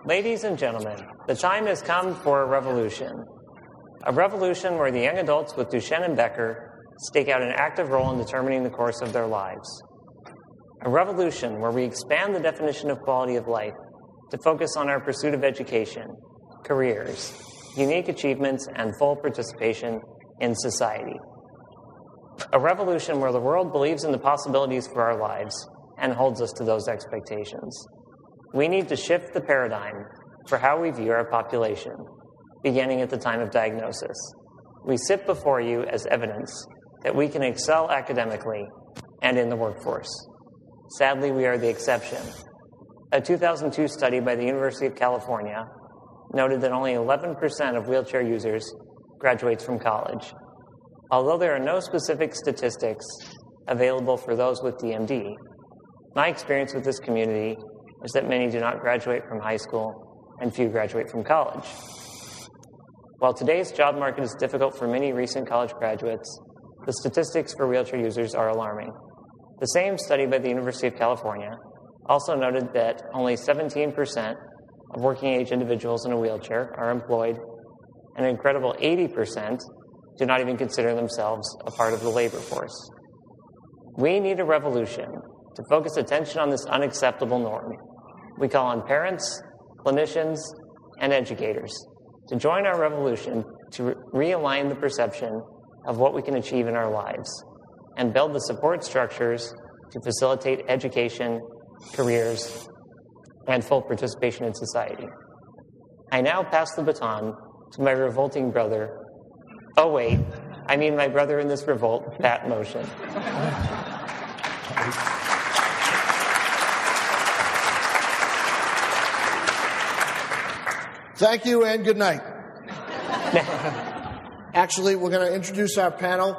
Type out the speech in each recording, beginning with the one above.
Ladies and gentlemen, the time has come for a revolution. A revolution where the young adults with Duchenne and Becker stake out an active role in determining the course of their lives. A revolution where we expand the definition of quality of life to focus on our pursuit of education, careers, unique achievements, and full participation in society. A revolution where the world believes in the possibilities for our lives and holds us to those expectations. We need to shift the paradigm for how we view our population, beginning at the time of diagnosis. We sit before you as evidence that we can excel academically and in the workforce. Sadly, we are the exception. A 2002 study by the University of California noted that only 11% of wheelchair users graduates from college. Although there are no specific statistics available for those with DMD, my experience with this community is that many do not graduate from high school and few graduate from college. While today's job market is difficult for many recent college graduates, the statistics for wheelchair users are alarming. The same study by the University of California also noted that only 17% of working-age individuals in a wheelchair are employed, and an incredible 80% do not even consider themselves a part of the labor force. We need a revolution to focus attention on this unacceptable norm. We call on parents, clinicians, and educators to join our revolution to realign the perception of what we can achieve in our lives and build the support structures to facilitate education, careers, and full participation in society. I now pass the baton to my revolting brother. Oh, wait, I mean my brother in this revolt, Pat Moeschen. Thank you and good night. Actually, we're going to introduce our panel.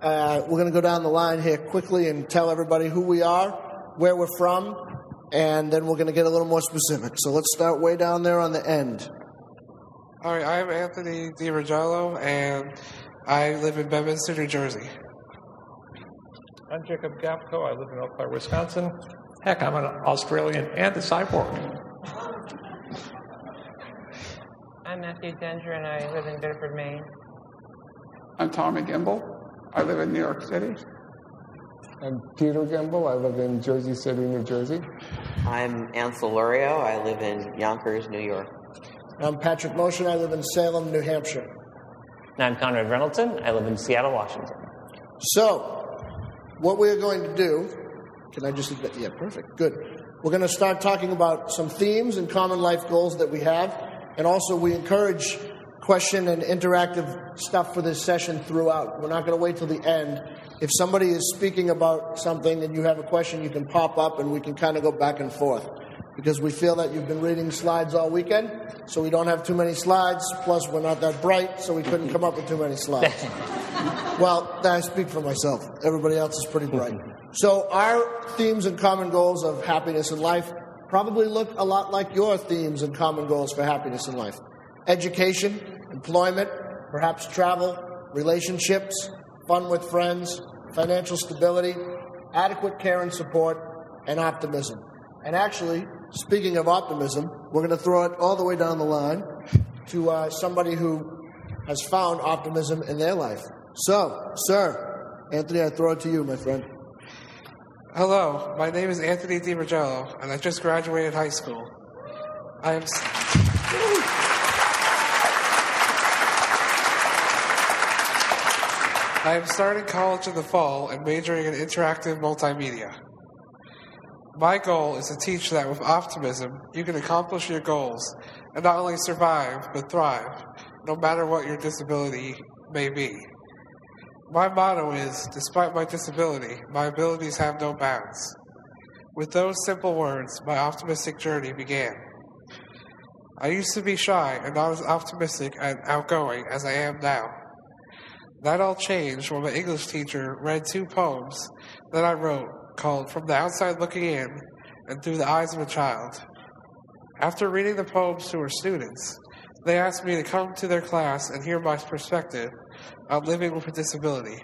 We're going to go down the line here quickly and tell everybody who we are, where we're from, and then we're going to get a little more specific. So let's start way down there on the end. All right, I'm Anthony DeVergillo, and I live in Bedminster, New Jersey. I'm Jacob Gapko. I live in Eau Claire, Wisconsin. Heck, I'm an Australian and a cyborg. I'm Matthew Denger, and I live in Bedford, Maine. I'm Tommy Gimbel. I live in New York City. I'm Peter Gimbel. I live in Jersey City, New Jersey. I'm Ansel Lurio. I live in Yonkers, New York. I'm Patrick Moeschen. I live in Salem, New Hampshire. And I'm Conrad Reynoldson. I live in Seattle, Washington. So, what we're going to do, can I just, yeah, perfect, good. We're going to start talking about some themes and common life goals that we have. And also, we encourage question and interactive stuff for this session throughout. We're not going to wait till the end. If somebody is speaking about something and you have a question, you can pop up and we can kind of go back and forth. Because we feel that you've been reading slides all weekend, so we don't have too many slides. Plus, we're not that bright, so we couldn't come up with too many slides. Well, I speak for myself. Everybody else is pretty bright. So our themes and common goals of happiness in life probably look a lot like your themes and common goals for happiness in life. Education, employment, perhaps travel, relationships, fun with friends, financial stability, adequate care and support, and optimism. And actually, speaking of optimism, we're going to throw it all the way down the line to somebody who has found optimism in their life. So, sir, Anthony, I throw it to you, my friend. Hello, my name is Anthony DeVergillo, and I just graduated high school. I am starting college in the fall and majoring in interactive multimedia. My goal is to teach that with optimism, you can accomplish your goals and not only survive, but thrive, no matter what your disability may be. My motto is, despite my disability, my abilities have no bounds. With those simple words, my optimistic journey began. I used to be shy and not as optimistic and outgoing as I am now. That all changed when my English teacher read 2 poems that I wrote called From the Outside Looking In and Through the Eyes of a Child. After reading the poems to her students, they asked me to come to their class and hear my perspective on living with a disability.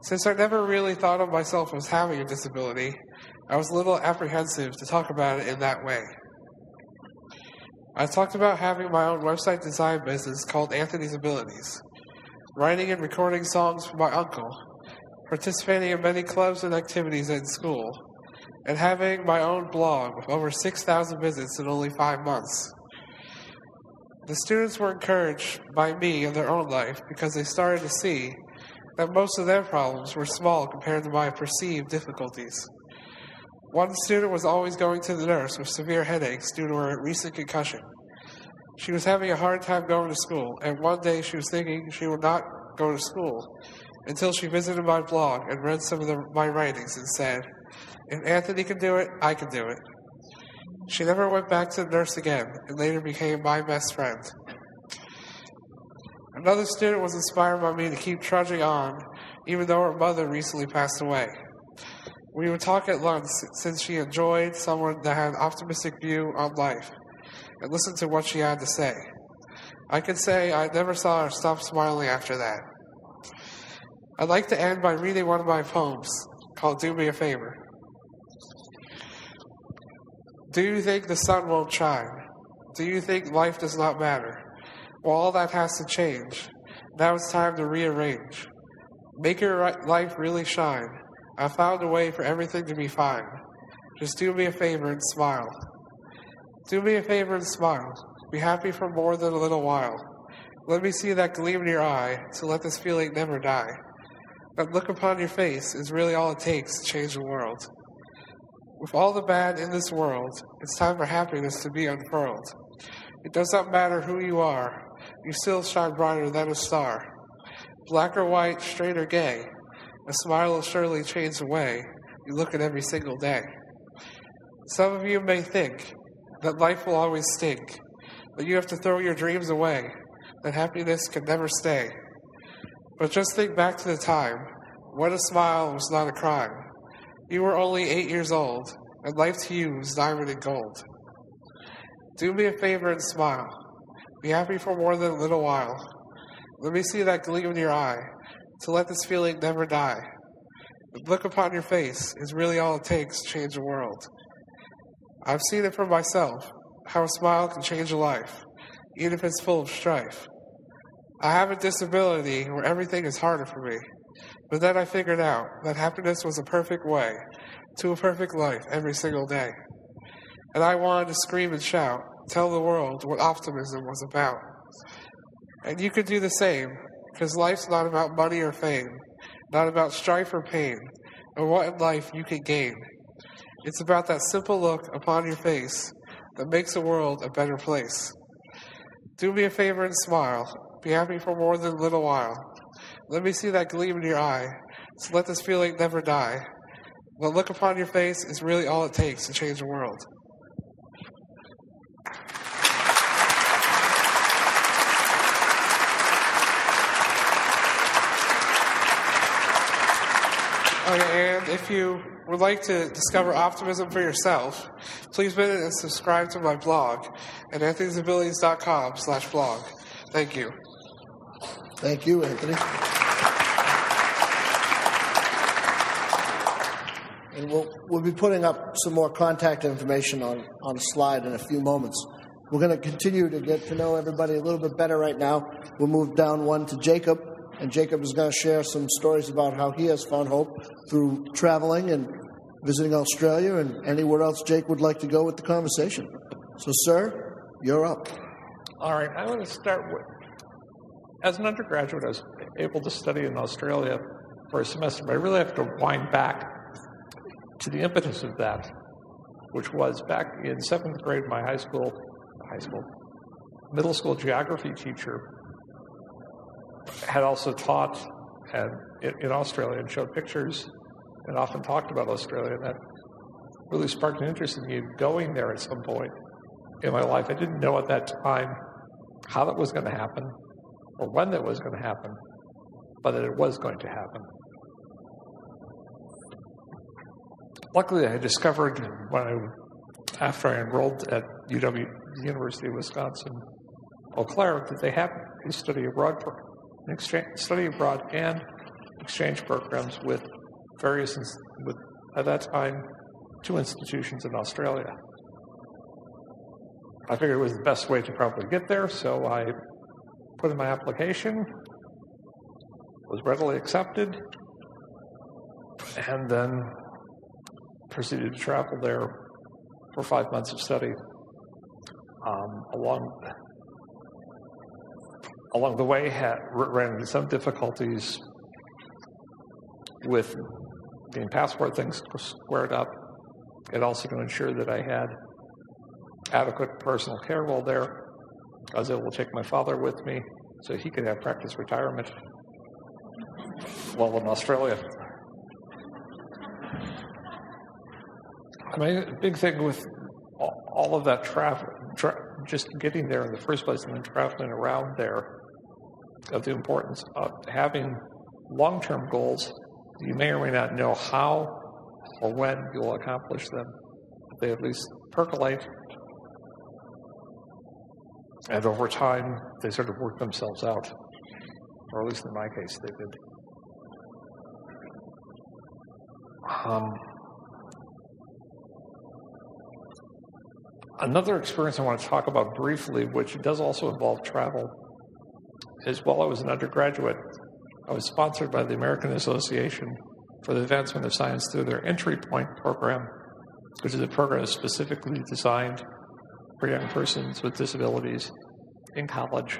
Since I never really thought of myself as having a disability, I was a little apprehensive to talk about it in that way. I talked about having my own website design business called Anthony's Abilities, writing and recording songs for my uncle, participating in many clubs and activities in school, and having my own blog with over 6,000 visits in only 5 months. The students were encouraged by me in their own life because they started to see that most of their problems were small compared to my perceived difficulties. One student was always going to the nurse with severe headaches due to her recent concussion. She was having a hard time going to school, and one day she was thinking she would not go to school until she visited my blog and read some of my writings and said, "If Anthony can do it, I can do it." She never went back to the nurse again and later became my best friend. Another student was inspired by me to keep trudging on, even though her mother recently passed away. We would talk at lunch since she enjoyed someone that had an optimistic view on life and listen to what she had to say. I can say I never saw her stop smiling after that. I'd like to end by reading one of my poems called Do Me a Favor. Do you think the sun won't shine? Do you think life does not matter? Well, all that has to change. Now it's time to rearrange. Make your life really shine. I found a way for everything to be fine. Just do me a favor and smile. Do me a favor and smile. Be happy for more than a little while. Let me see that gleam in your eye to let this feeling never die. That look upon your face is really all it takes to change the world. With all the bad in this world, it's time for happiness to be unfurled. It does not matter who you are, you still shine brighter than a star. Black or white, straight or gay, a smile will surely change the way you look at every single day. Some of you may think that life will always stink, that you have to throw your dreams away, that happiness can never stay. But just think back to the time when a smile was not a crime. You were only 8 years old, and life to you was diamond and gold. Do me a favor and smile. Be happy for more than a little while. Let me see that gleam in your eye, to let this feeling never die. The look upon your face is really all it takes to change the world. I've seen it for myself, how a smile can change a life, even if it's full of strife. I have a disability where everything is harder for me, but then I figured out that happiness was a perfect way to a perfect life every single day. And I wanted to scream and shout, tell the world what optimism was about. And you could do the same, because life's not about money or fame, not about strife or pain, or what in life you can gain. It's about that simple look upon your face that makes the world a better place. Do me a favor and smile. Be happy for more than a little while. Let me see that gleam in your eye, so let this feeling never die. The look upon your face is really all it takes to change the world. Okay, and if you would like to discover optimism for yourself, please visit and subscribe to my blog at anthonysabilities.com/blog. Thank you. Thank you, Anthony. And we'll be putting up some more contact information on a slide in a few moments. We're going to continue to get to know everybody a little bit better right now. We'll move down one to Jacob, and Jacob is going to share some stories about how he has found hope through traveling and visiting Australia and anywhere else Jake would like to go with the conversation. So, sir, you're up. All right, I want to start with, as an undergraduate, I was able to study in Australia for a semester, but I really have to wind back to the impetus of that, which was back in 7th grade, my middle school geography teacher had also taught in Australia and showed pictures and often talked about Australia. And that really sparked an interest in me going there at some point in my life. I didn't know at that time how that was going to happen or when that was going to happen, but that it was going to happen. Luckily, I discovered after I enrolled at UW, the University of Wisconsin, Eau Claire, that they have a study abroad and exchange programs with at that time, 2 institutions in Australia. I figured it was the best way to probably get there, so I put in my application, was readily accepted, and then proceeded to travel there for 5 months of study. Along the way, ran into some difficulties with getting passport things squared up, and also to ensure that I had adequate personal care while there. I was able to take my father with me so he could have practice retirement while in Australia. I mean, a big thing with all of that travel, just getting there in the first place and then traveling around there, of the importance of having long-term goals. You may or may not know how or when you'll accomplish them. They at least percolate, and over time, they sort of work themselves out. Or at least in my case, they did. Another experience I want to talk about briefly, which does also involve travel, is while I was an undergraduate, I was sponsored by the American Association for the Advancement of Science through their Entry Point program, which is a program specifically designed for young persons with disabilities in college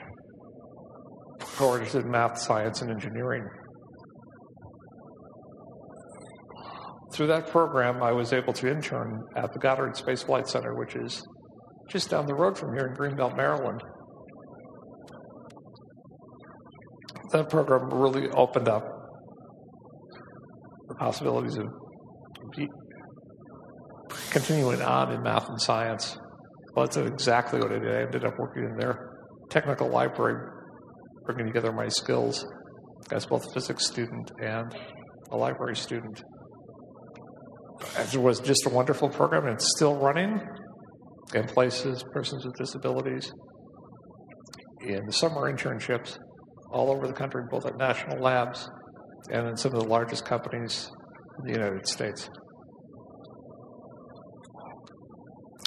who are interested in math, science, and engineering. Through that program, I was able to intern at the Goddard Space Flight Center, which is just down the road from here in Greenbelt, Maryland. That program really opened up the possibilities of continuing on in math and science. Well, that's exactly what I did. I ended up working in their technical library, bringing together my skills as both a physics student and a library student. It was just a wonderful program, and it's still running in places, persons with disabilities, in the summer internships all over the country, both at national labs and in some of the largest companies in the United States.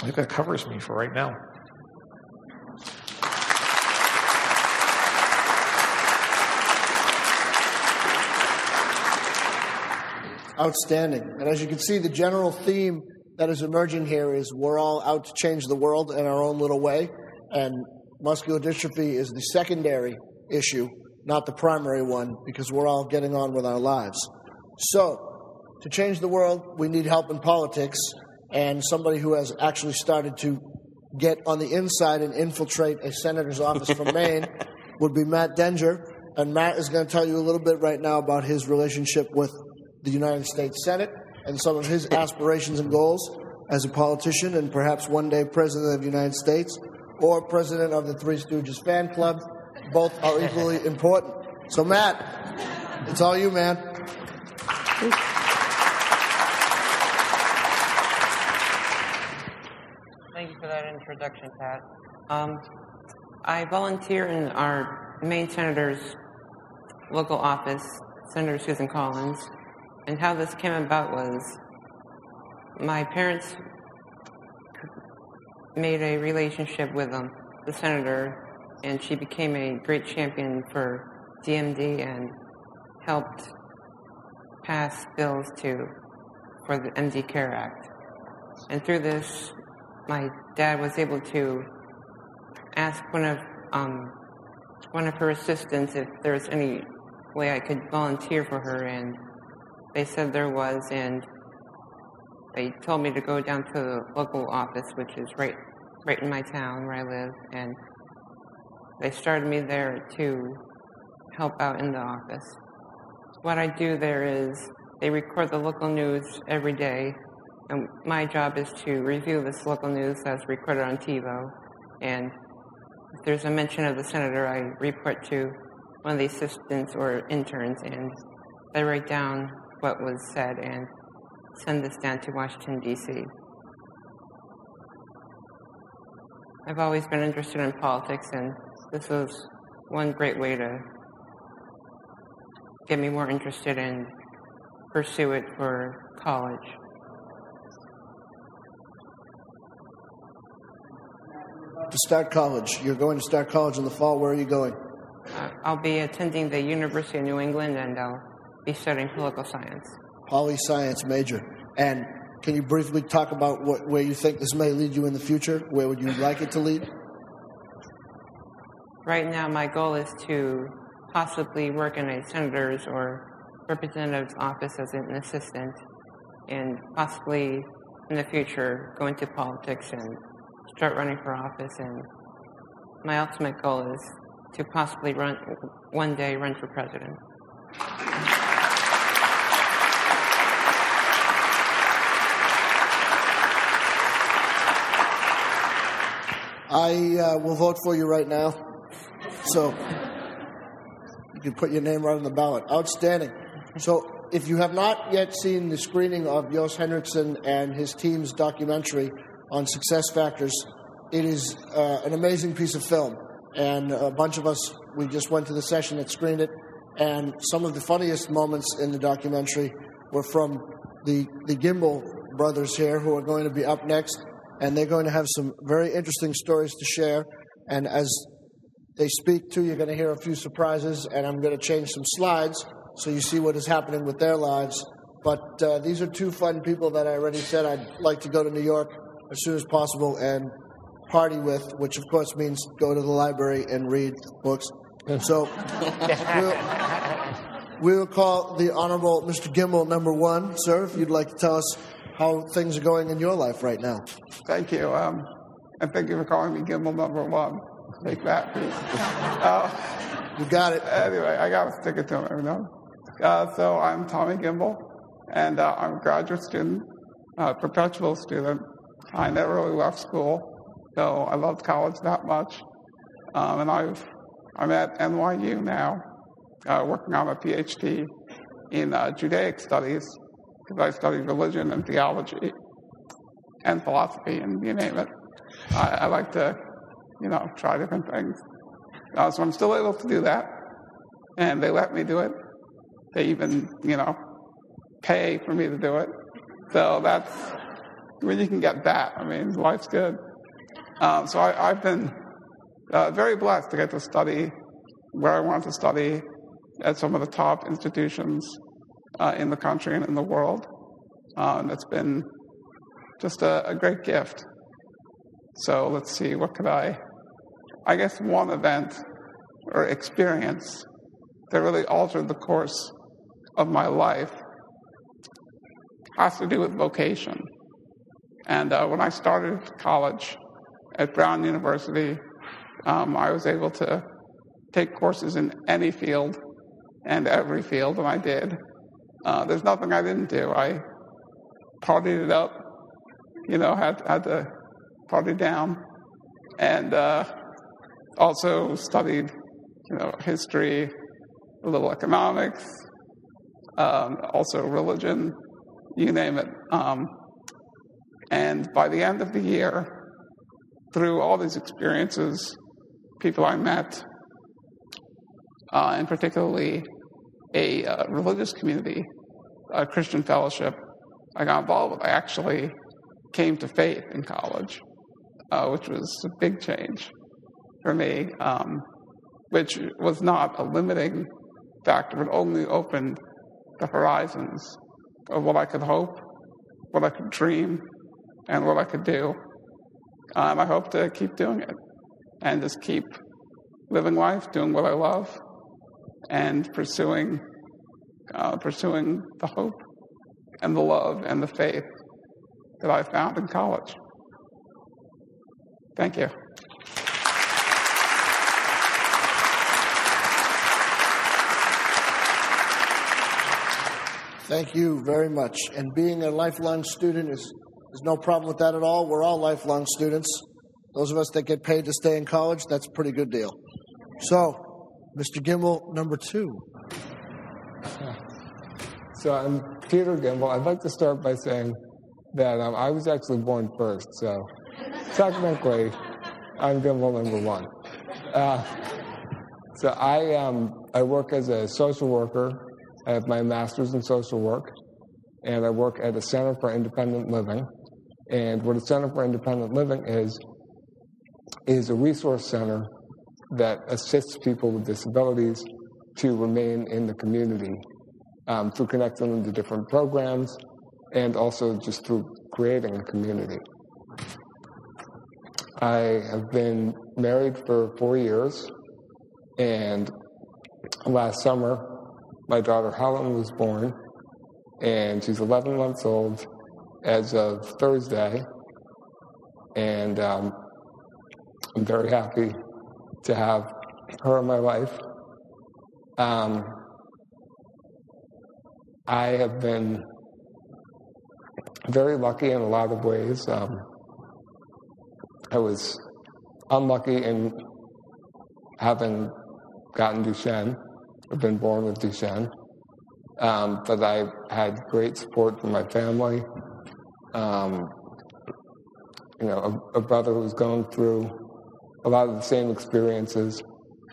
I think that covers me for right now. Outstanding. And as you can see, the general theme that is emerging here is we're all out to change the world in our own little way, and muscular dystrophy is the secondary issue, not the primary one, because we're all getting on with our lives. So, to change the world, we need help in politics, and somebody who has actually started to get on the inside and infiltrate a senator's office from Maine would be Matt Denger. And Matt is going to tell you a little bit right now about his relationship with the United States Senate and some of his aspirations and goals as a politician and perhaps one day President of the United States or President of the Three Stooges fan club. Both are equally important. So, Matt, it's all you, man. Thank you for that introduction, Pat. I volunteer in our Maine Senator's local office, Senator Susan Collins. And how this came about was my parents made a relationship with the senator, and she became a great champion for DMD and helped pass bills for the MD Care Act. And through this, my dad was able to ask one of her assistants if there was any way I could volunteer for her, and they said there was, and they told me to go down to the local office, which is right in my town where I live, and they started me there to help out in the office. What I do there is they record the local news every day, And my job is to review this local news as recorded on TiVo. And if there's a mention of the senator, I report to one of the assistants or interns, and they write down what was said and send this down to Washington, D.C. I've always been interested in politics, and this was one great way to get me more interested and pursue it for college. To start college. You're going to start college in the fall. Where are you going? I'll be attending the University of New England, and I'll be studying political science. Poli-science major. And can you briefly talk about where you think this may lead you in the future? Where would you like it to lead? Right now, my goal is to possibly work in a senator's or representative's office as an assistant, and possibly in the future go into politics and start running for office. And my ultimate goal is to possibly one day run for president. I will vote for you right now. So you can put your name right on the ballot. Outstanding. So if you have not yet seen the screening of Jos Henriksen and his team's documentary on success factors, it is an amazing piece of film. And a bunch of us, we just went to the session that screened it. And some of the funniest moments in the documentary were from the Gimbel brothers here, who are going to be up next. And they're going to have some very interesting stories to share. And as they speak, too, you're going to hear a few surprises. And I'm going to change some slides so you see what is happening with their lives. But these are two fun people that I already said I'd like to go to New York as soon as possible and party with, which, of course, means go to the library and read books. So we'll call the Honorable Mr. Gimbel number one. Sir, if you'd like to tell us how things are going in your life right now. Thank you. And thank you for calling me Gimbel number one. Take that, please. You got it. Anyway, I got to stick it to him, you know. So I'm Tommy Gimbel, and I'm a graduate student, perpetual student. I never really left school, so I loved college that much. And I'm at NYU now, working on a PhD in Judaic studies, because I study religion and theology and philosophy, and you name it. I like to, try different things. So I'm still able to do that, and they let me do it. They even, pay for me to do it. So that's, when you can get that, life's good. So I've been very blessed to get to study where I want to study at some of the top institutions in the country and in the world. And it's been just a great gift. So let's see, what could I guess one event or experience that really altered the course of my life has to do with vocation. And when I started college at Brown University, I was able to take courses in any field and every field, and I did. There's nothing I didn't do. I partied it up, had to party down, and also studied, history, a little economics, also religion, you name it. And by the end of the year, through all these experiences, people I met, and particularly a religious community, a Christian fellowship I got involved with, I actually came to faith in college, which was a big change for me, which was not a limiting factor. It only opened the horizons of what I could hope, what I could dream, and what I could do. And I hope to keep doing it and just keep living life, doing what I love, and pursuing the hope and the love and the faith that I found in college. Thank you. Thank you very much. And being a lifelong student is There's no problem with that at all. We're all lifelong students. Those of us that get paid to stay in college, that's a pretty good deal. So, Mr. Gimbel, number 2. So I'm Peter Gimbel. I'd like to start by saying that I was actually born first, so technically I'm Gimbel number 1. So I work as a social worker. I have my master's in social work, and I work at a Center for Independent Living. And what a Center for Independent Living is a resource center that assists people with disabilities to remain in the community through connecting them to different programs and also just through creating a community. I have been married for 4 years, and last summer my daughter Helen was born, and she's 11 months old as of Thursday, and I'm very happy to have her in my life. I have been very lucky in a lot of ways. I was unlucky in having gotten Duchenne. I've been born with Duchenne. But I had great support from my family. A brother who was going through a lot of the same experiences,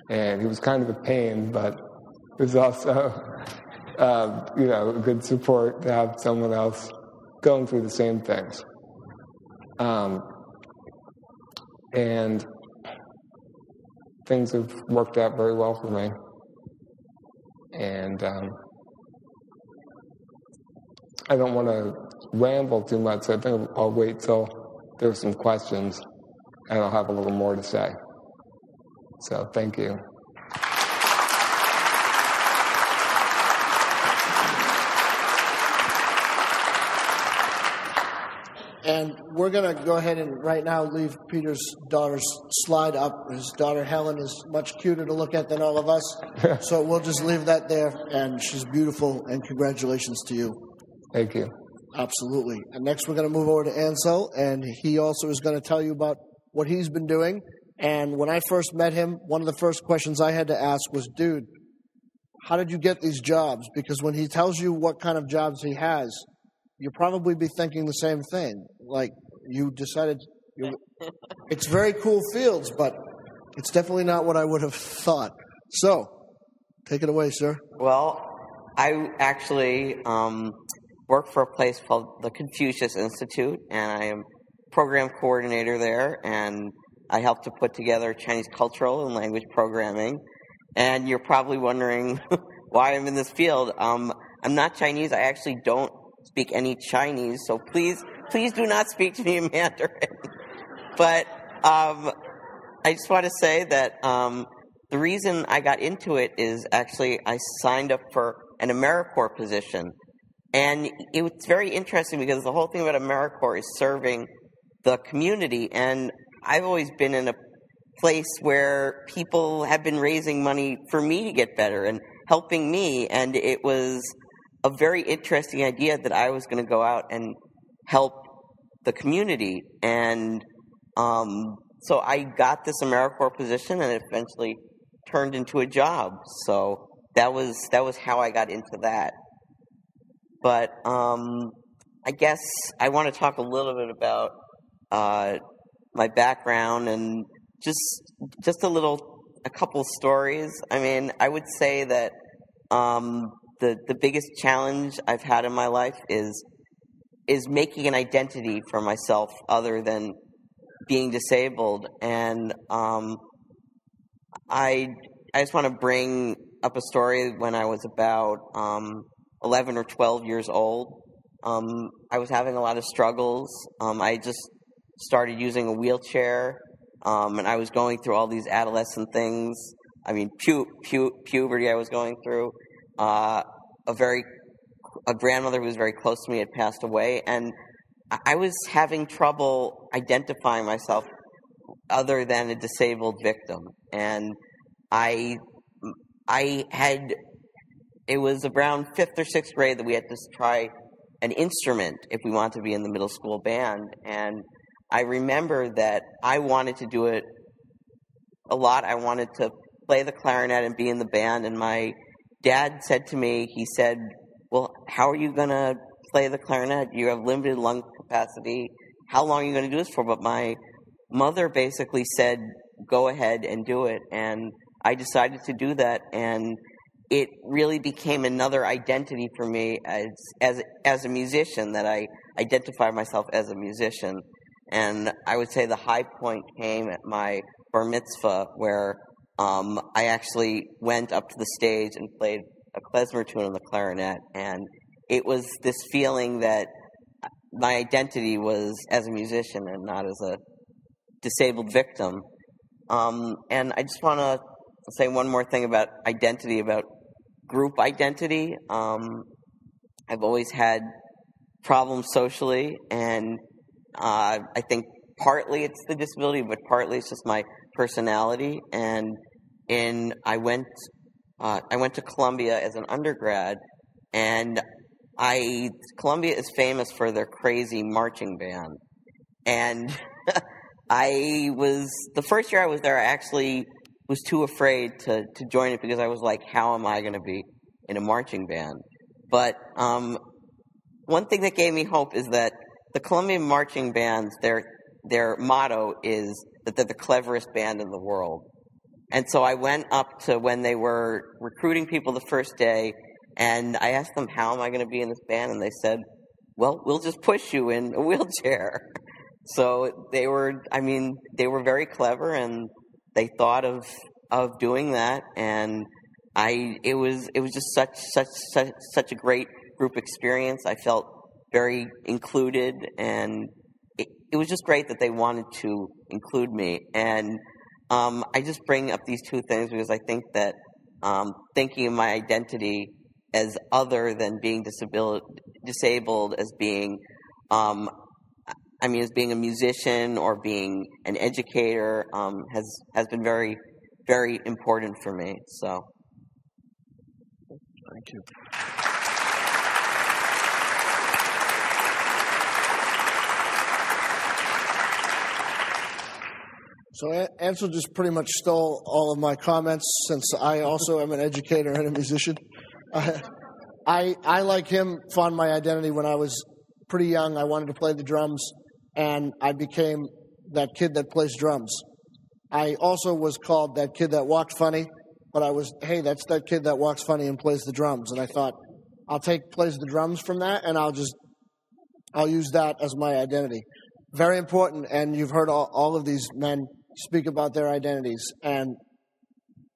and he was kind of a pain, but it was also, a good support to have someone else going through the same things. And things have worked out very well for me. And I don't want to ramble too much, so I think I'll wait till there's some questions, and I'll have a little more to say. So, thank you. And we're going to go ahead and right now leave Peter's daughter's slide up. His daughter Helen is much cuter to look at than all of us. So we'll just leave that there. And she's beautiful, and congratulations to you. Thank you. Absolutely. And next we're going to move over to Ansel, and he also is going to tell you about what he's been doing. And when I first met him, one of the first questions I had to ask was, dude, how did you get these jobs? Because when he tells you what kind of jobs he has, you'll probably be thinking the same thing. Like, you decided, it's very cool fields, but it's definitely not what I would have thought. So, take it away, sir. Well, I actually work for a place called the Confucius Institute, and I am program coordinator there, and I help to put together Chinese cultural and language programming. And you're probably wondering why I'm in this field. I'm not Chinese. I actually don't speak any Chinese, so please do not speak to me in Mandarin. But I just want to say that the reason I got into it is actually I signed up for an AmeriCorps position. And it was very interesting because the whole thing about AmeriCorps is serving the community. And I've always been in a place where people have been raising money for me to get better and helping me. And it was a very interesting idea that I was going to go out and help the community. And so I got this AmeriCorps position, and it eventually turned into a job. So that was how I got into that. But I guess I want to talk a little bit about my background and just a couple stories. I mean, I would say that the biggest challenge I've had in my life is making an identity for myself other than being disabled. And I just want to bring up a story when I was about 11 or 12 years old. I was having a lot of struggles. I just started using a wheelchair, and I was going through all these adolescent things. I mean, puberty I was going through. A grandmother who was very close to me had passed away, and I was having trouble identifying myself other than a disabled victim. And it was around 5th or 6th grade that we had to try an instrument if we want to be in the middle school band. And I remember that I wanted to do it a lot. I wanted to play the clarinet and be in the band. And my dad said to me, he said, well, how are you going to play the clarinet? You have limited lung capacity. How long are you going to do this for? But my mother basically said, go ahead and do it. And I decided to do that. And it really became another identity for me as a musician, that I identify myself as a musician. And I would say the high point came at my bar mitzvah, where I actually went up to the stage and played a klezmer tune on the clarinet. And it was this feeling that my identity was as a musician and not as a disabled victim. And I just want to say one more thing about identity, about group identity. I've always had problems socially, and I think partly it's the disability, but partly it's just my personality. And I went to Columbia as an undergrad, and Columbia is famous for their crazy marching band. And the first year I was there, I actually was too afraid to join it, because I was like, how am I going to be in a marching band? But one thing that gave me hope is that the Colombian marching bands, their motto is that they're the cleverest band in the world. And so I went up to when they were recruiting people the first day, and I asked them, how am I going to be in this band? And they said, well, we'll just push you in a wheelchair. So they were very clever, and they thought of doing that. And it was just such a great group experience. I felt very included, and it was just great that they wanted to include me. And I just bring up these two things because I think that thinking of my identity as other than being disabled, as being as being a musician or being an educator, has been very, very important for me. So, thank you. So Ansel just pretty much stole all of my comments, since I also am an educator and a musician. I, like him, found my identity when I was pretty young. I wanted to play the drums, and I became that kid that plays drums. I also was called that kid that walked funny, but I was, hey, that's that kid that walks funny and plays the drums. And I thought, plays the drums from that, and I'll use that as my identity. Very important, and you've heard all of these men speak about their identities, and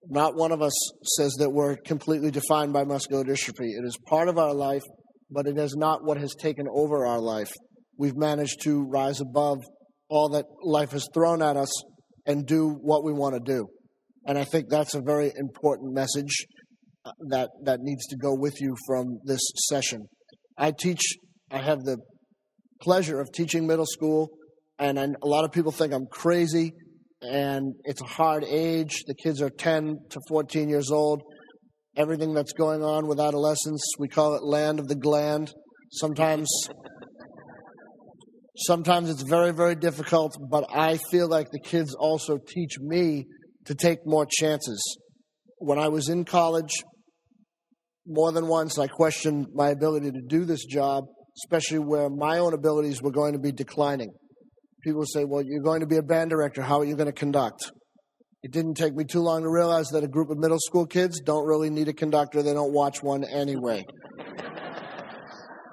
not one of us says that we're completely defined by muscular dystrophy. It is part of our life, but it is not what has taken over our life. We've managed to rise above all that life has thrown at us and do what we want to do. And I think that's a very important message that needs to go with you from this session. I have the pleasure of teaching middle school, and a lot of people think I'm crazy, and it's a hard age. The kids are 10 to 14 years old. Everything that's going on with adolescence, we call it land of the gland. Sometimes it's very, very difficult, but I feel like the kids also teach me to take more chances. When I was in college, more than once I questioned my ability to do this job, especially where my own abilities were going to be declining. People say, well, you're going to be a band director. How are you going to conduct? It didn't take me too long to realize that a group of middle school kids don't really need a conductor. They don't watch one anyway.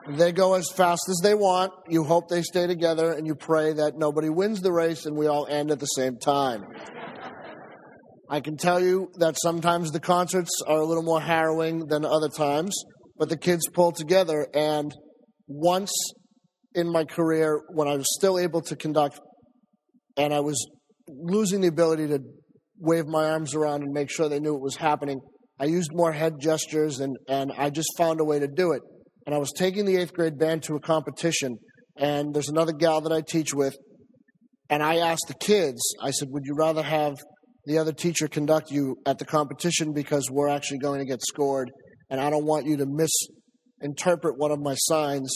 They go as fast as they want. You hope they stay together, and you pray that nobody wins the race and we all end at the same time. I can tell you that sometimes the concerts are a little more harrowing than other times, but the kids pull together. And once in my career, when I was still able to conduct and I was losing the ability to wave my arms around and make sure they knew it was happening, I used more head gestures, and I just found a way to do it. And I was taking the 8th grade band to a competition, and there's another gal that I teach with, and I asked the kids, I said, would you rather have the other teacher conduct you at the competition, because we're actually going to get scored, and I don't want you to misinterpret one of my signs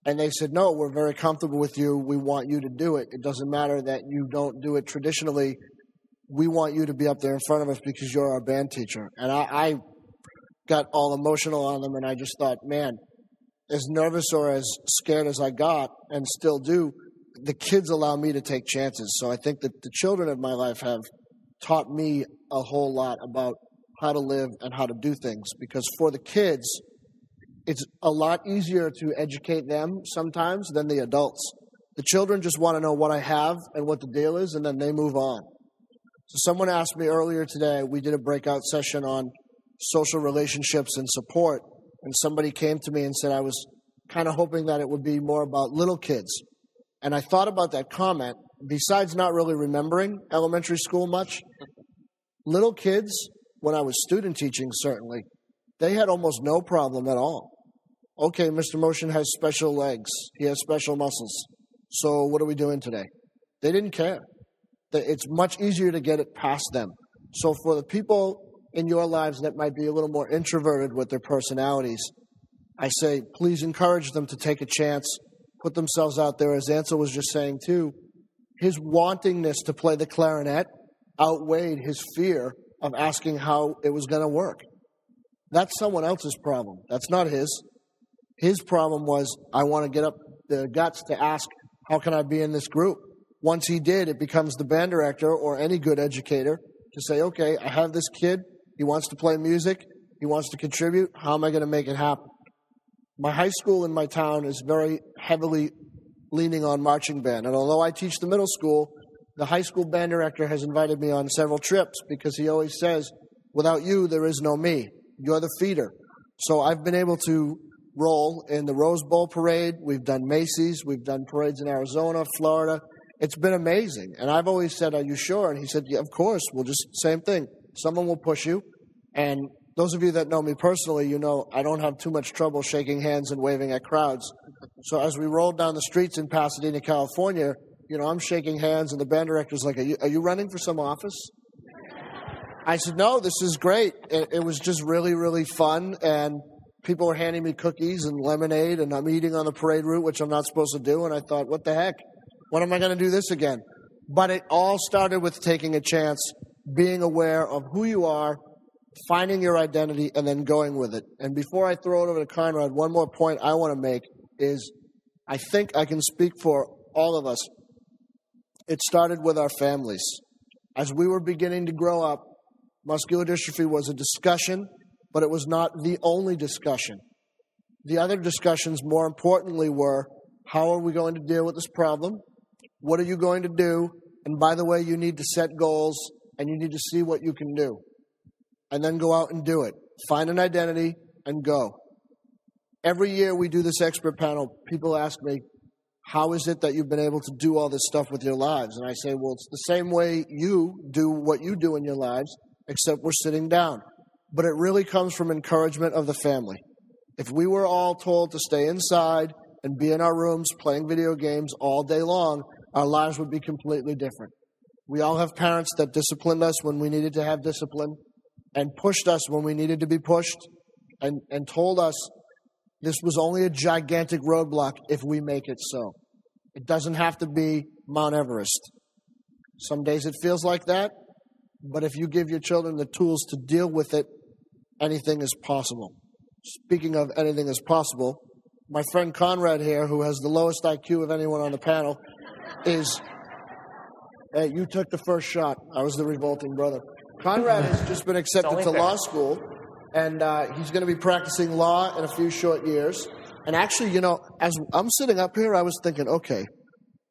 And they said, no, we're very comfortable with you. We want you to do it. It doesn't matter that you don't do it traditionally. We want you to be up there in front of us because you're our band teacher. And I got all emotional on them, and I just thought, man, as nervous or as scared as I got, and still do, the kids allow me to take chances. So I think that the children of my life have taught me a whole lot about how to live and how to do things. Because for the kids, it's a lot easier to educate them sometimes than the adults. The children just want to know what I have and what the deal is, and then they move on. So someone asked me earlier today, we did a breakout session on social relationships and support, and somebody came to me and said I was kind of hoping that it would be more about little kids. And I thought about that comment, besides not really remembering elementary school much. Little kids, when I was student teaching certainly, they had almost no problem at all. Okay, Mr. Moeschen has special legs. He has special muscles. So what are we doing today? They didn't care. It's much easier to get it past them. So for the people in your lives that might be a little more introverted with their personalities, I say, please encourage them to take a chance, put themselves out there. As Ansel was just saying, too, his wantingness to play the clarinet outweighed his fear of asking how it was going to work. That's someone else's problem. That's not his. His problem was, I want to get up the guts to ask, how can I be in this group? Once he did, it becomes the band director or any good educator to say, okay, I have this kid. He wants to play music. He wants to contribute. How am I going to make it happen? My high school in my town is very heavily leaning on marching band. And although I teach the middle school, the high school band director has invited me on several trips because he always says, without you, there is no me. You're the feeder. So I've been able to roll in the Rose Bowl parade. We've done Macy's. We've done parades in Arizona, Florida. It's been amazing. And I've always said, are you sure? And he said, yeah, of course. We'll just, same thing. Someone will push you. And those of you that know me personally, you know I don't have too much trouble shaking hands and waving at crowds. So as we rolled down the streets in Pasadena, California, you know, I'm shaking hands, and the band director's like, are you running for some office? I said, no, this is great. It was just really, really fun, and people were handing me cookies and lemonade, and I'm eating on the parade route, which I'm not supposed to do, and I thought, what the heck? When am I going to do this again? But it all started with taking a chance, being aware of who you are, finding your identity, and then going with it. And before I throw it over to Conrad, one more point I want to make is I think I can speak for all of us. It started with our families. As we were beginning to grow up, muscular dystrophy was a discussion, but it was not the only discussion. The other discussions, more importantly, were how are we going to deal with this problem? What are you going to do? And by the way, you need to set goals, and you need to see what you can do. And then go out and do it. Find an identity and go. Every year we do this expert panel, people ask me, how is it that you've been able to do all this stuff with your lives? And I say, well, it's the same way you do what you do in your lives, except we're sitting down. But it really comes from encouragement of the family. If we were all told to stay inside and be in our rooms playing video games all day long, our lives would be completely different. We all have parents that disciplined us when we needed to have discipline, and pushed us when we needed to be pushed, and told us this was only a gigantic roadblock if we make it so. It doesn't have to be Mount Everest. Some days it feels like that, but if you give your children the tools to deal with it, anything is possible. Speaking of anything is possible, my friend Conrad here, who has the lowest IQ of anyone on the panel, is... Hey, you took the first shot. I was the revolting brother. Conrad has just been accepted to law school, and he's going to be practicing law in a few short years. And actually, you know, as I'm sitting up here, I was thinking, okay,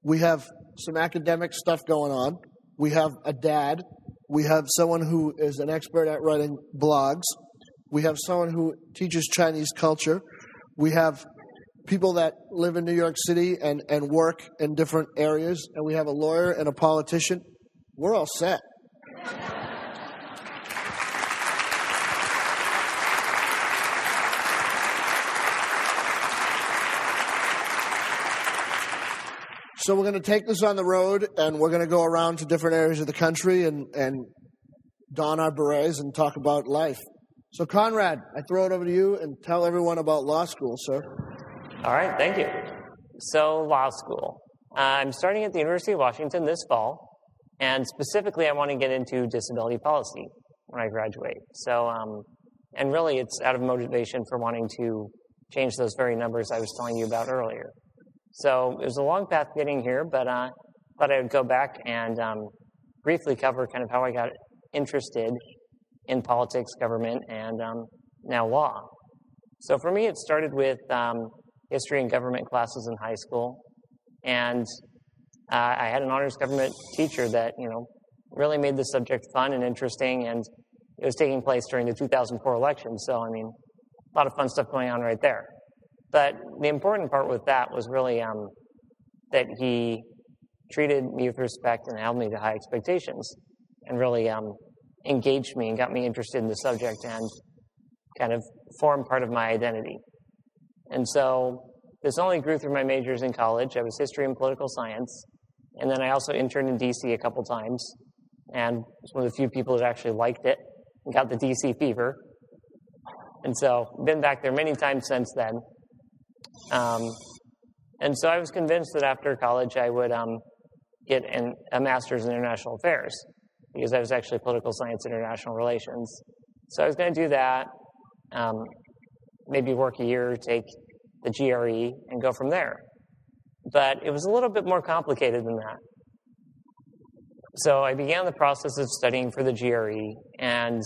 we have some academic stuff going on. We have a dad. We have someone who is an expert at writing blogs. We have someone who teaches Chinese culture. We have people that live in New York City and work in different areas. And we have a lawyer and a politician. We're all set. So we're going to take this on the road, and we're going to go around to different areas of the country and don our berets and talk about life. So, Conrad, I throw it over to you and tell everyone about law school, sir. All right, thank you. So, law school. I'm starting at the University of Washington this fall, and specifically I want to get into disability policy when I graduate. So, and really it's out of motivation for wanting to change those very numbers I was telling you about earlier. So it was a long path getting here, but I thought I would go back and briefly cover kind of how I got interested in politics, government, and now law. So for me, it started with history and government classes in high school, and I had an honors government teacher that really made the subject fun and interesting, and it was taking place during the 2004 election. So I mean, a lot of fun stuff going on right there. But the important part with that was really that he treated me with respect and held me to high expectations, and really engaged me and got me interested in the subject and kind of formed part of my identity. And so this only grew through my majors in college. I was history and political science. And then I also interned in D.C. a couple times, and was one of the few people that actually liked it and got the D.C. fever. And so been back there many times since then. And so I was convinced that after college I would get a master's in international affairs, because I was actually political science international relations. So I was going to do that, maybe work a year, take the GRE, and go from there. But it was a little bit more complicated than that. So I began the process of studying for the GRE, and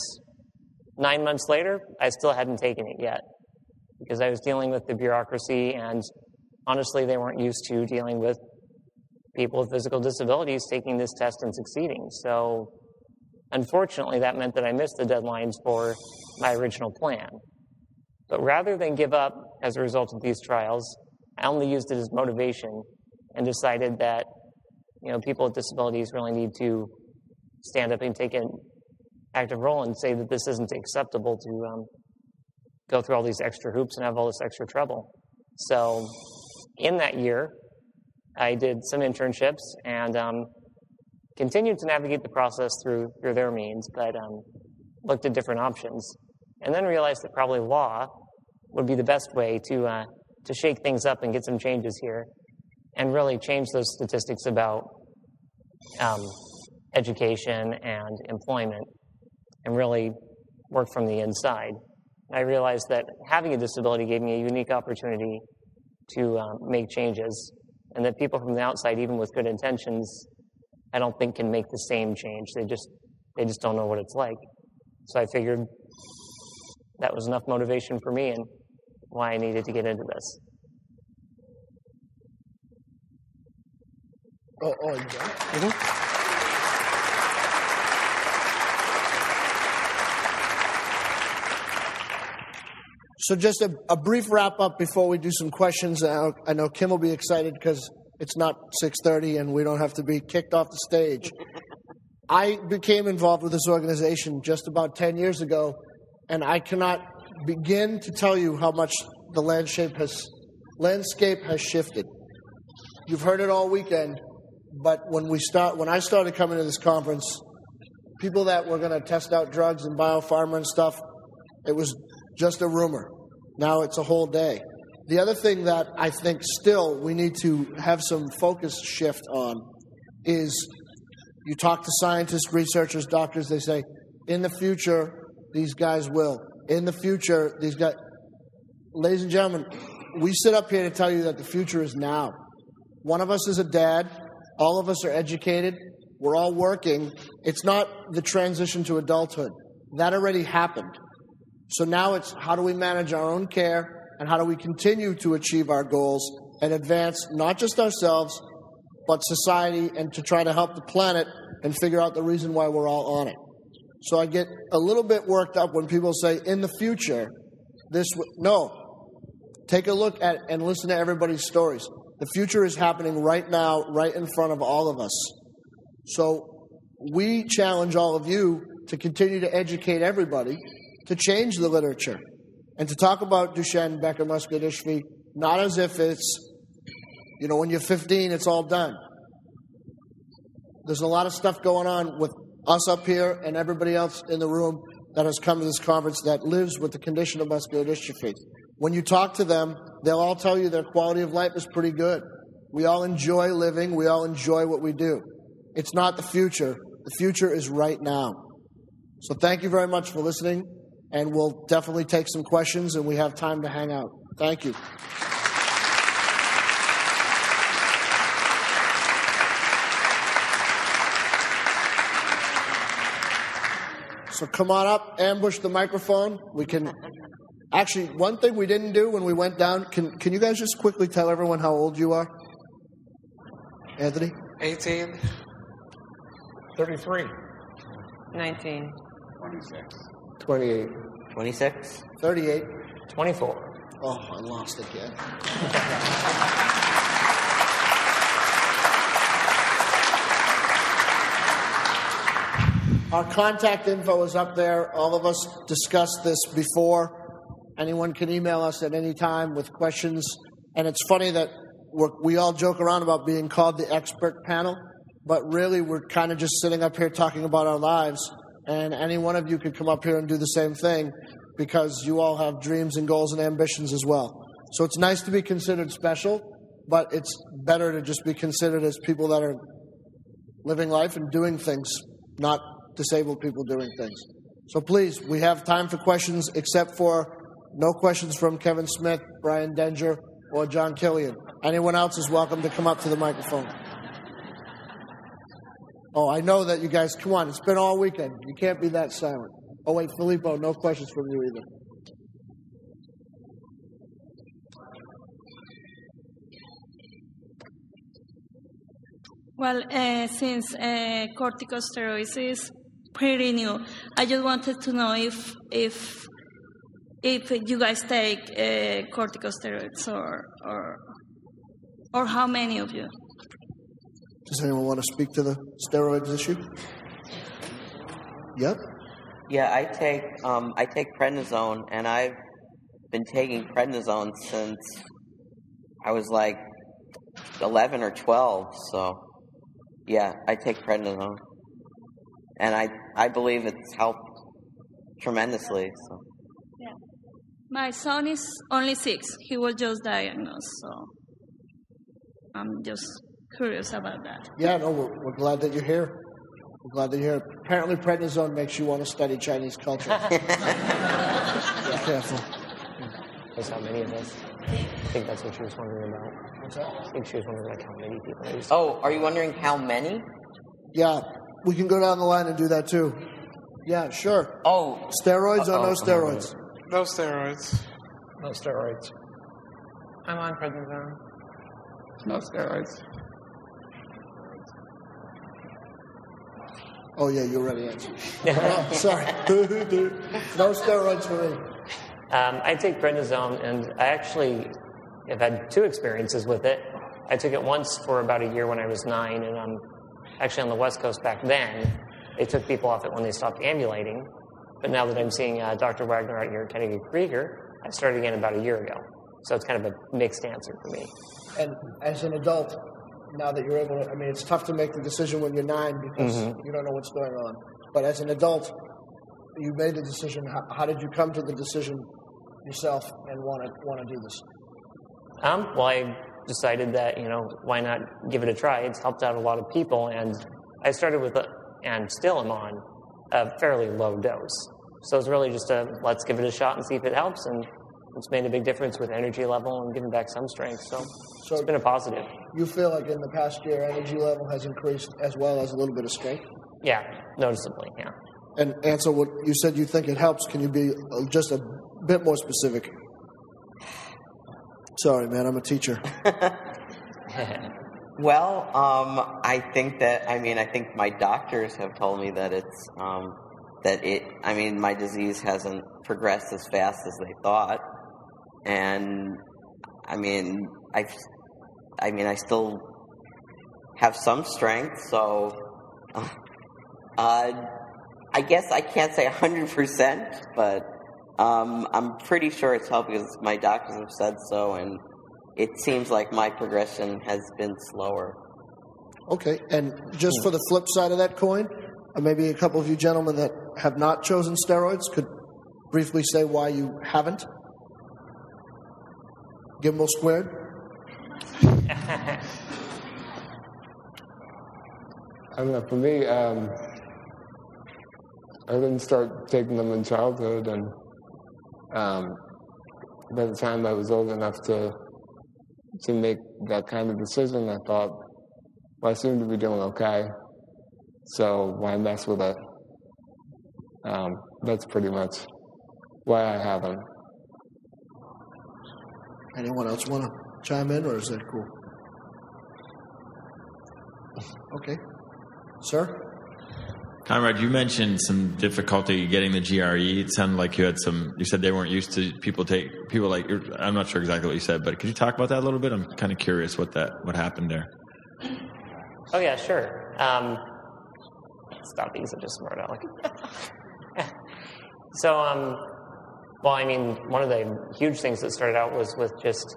9 months later, I still hadn't taken it yet, because I was dealing with the bureaucracy, and honestly, they weren't used to dealing with people with physical disabilities taking this test and succeeding. So unfortunately, that meant that I missed the deadlines for my original plan. But rather than give up as a result of these trials, I only used it as motivation and decided that people with disabilities really need to stand up and take an active role and say that this isn't acceptable to go through all these extra hoops and have all this extra trouble. So in that year, I did some internships and continued to navigate the process through their means, but looked at different options, and then realized that probably law would be the best way to shake things up and get some changes here, and really change those statistics about education and employment, and really work from the inside. I realized that having a disability gave me a unique opportunity to make changes, and that people from the outside, even with good intentions, I don't think can make the same change. They just don't know what it's like. So I figured that was enough motivation for me and why I needed to get into this. You got it? Mm-hmm. So just a brief wrap-up before we do some questions. I know Kim will be excited because it's not 6:30 and we don't have to be kicked off the stage. I became involved with this organization just about 10 years ago, and I cannot begin to tell you how much the landscape has shifted. You've heard it all weekend, but when I started coming to this conference, people that were going to test out drugs and biopharma and stuff, it was just a rumor. Now it's a whole day. The other thing that I think still we need to have some focus shift on is you talk to scientists, researchers, doctors, they say, in the future, these guys will. In the future, these guys... Ladies and gentlemen, we sit up here to tell you that the future is now. One of us is a dad. All of us are educated. We're all working. It's not the transition to adulthood. That already happened. So now it's how do we manage our own care and how do we continue to achieve our goals and advance not just ourselves, but society, and to try to help the planet and figure out the reason why we're all on it. So I get a little bit worked up when people say, in the future, no. Take a look at and listen to everybody's stories. The future is happening right now, right in front of all of us. So we challenge all of you to continue to educate everybody, to change the literature, and to talk about Duchenne, Becker muscular dystrophy, not as if it's, when you're 15, it's all done. There's a lot of stuff going on with us up here and everybody else in the room that has come to this conference that lives with the condition of muscular dystrophy. When you talk to them, they'll all tell you their quality of life is pretty good. We all enjoy living. We all enjoy what we do. It's not the future. The future is right now. So thank you very much for listening, and we'll definitely take some questions, and we have time to hang out. Thank you. So come on up, ambush the microphone. We can... Actually, one thing we didn't do when we went down, can you guys just quickly tell everyone how old you are? Anthony? 18. 33. 19. 26. 28. 26. 38. 24. Oh, I lost again. Our contact info is up there. All of us discussed this before. Anyone can email us at any time with questions. And it's funny that we all joke around about being called the expert panel, but really we're kind of just sitting up here talking about our lives. And any one of you could come up here and do the same thing because you all have dreams and goals and ambitions as well. So it's nice to be considered special, but it's better to just be considered as people that are living life and doing things, not disabled people doing things. So please, we have time for questions, except for no questions from Kevin Smith, Brian Denger, or John Killian. Anyone else is welcome to come up to the microphone. Oh, I know that you guys, come on, it's been all weekend. You can't be that silent. Oh, wait, Filippo, no questions from you either. Well, since corticosteroids is pretty new, I just wanted to know if you guys take corticosteroids or how many of you? Does anyone want to speak to the steroids issue? Yep. Yeah, I take prednisone, and I've been taking prednisone since I was like 11 or 12. So, yeah, I take prednisone, and I believe it's helped tremendously. So. Yeah. My son is only 6. He was just diagnosed, so I'm just curious about that. Yeah, no, we're glad that you're here. We're glad that you're here. Apparently, prednisone makes you want to study Chinese culture. Be careful. That's how many of us. I think that's what she was wondering about. What's that? I think she was wondering like how many people there used. Oh, are you wondering how many? Yeah, we can go down the line and do that too. Yeah, sure. Oh. Steroids or no steroids? No steroids. No steroids. I'm on prednisone. No steroids. Oh, yeah, you already answered. Oh, sorry. No steroids for me. I take prednisone, and I actually have had 2 experiences with it. I took it once for about a year when I was 9, and I'm actually on the West Coast back then. They took people off it when they stopped ambulating. But now that I'm seeing Dr. Wagner out here at Kennedy Krieger, I started again about a year ago. So it's kind of a mixed answer for me. And as an adult, now that you're able to, I mean, it's tough to make the decision when you're 9 because you don't know what's going on. But as an adult, you made the decision. How did you come to the decision yourself and want to do this? Well, I decided that, why not give it a try? It's helped out a lot of people, and I started with, and still am on, a fairly low dose. So it's really just let's give it a shot and see if it helps, and it's made a big difference with energy level and giving back some strength. So it's been a positive. You feel like in the past year, energy level has increased as well as a little bit of strength? Yeah, noticeably, yeah. And Ansel, what you said you think it helps. Can you be just a bit more specific? Sorry, man, I'm a teacher. Well, I think my doctors have told me that my disease hasn't progressed as fast as they thought. And, I still have some strength, so, I guess I can't say 100%, but, I'm pretty sure it's helped because my doctors have said so, and it seems like my progression has been slower. Okay, and just for the flip side of that coin, maybe a couple of you gentlemen that have not chosen steroids could briefly say why you haven't. Gimbel squared? I don't know. For me, I didn't start taking them in childhood, and by the time I was old enough to make that kind of decision, I thought, well, I seem to be doing okay, so why mess with it? That's pretty much why I have them. Anyone else want to chime in, or is that cool? Okay. Sir? Conrad, you mentioned some difficulty getting the GRE. It sounded like you said they weren't used to people like, I'm not sure exactly what you said, but could you talk about that a little bit? I'm kind of curious what happened there. Oh, yeah, sure. Stop being such a smart aleck. So, well, I mean, one of the huge things that started out was with just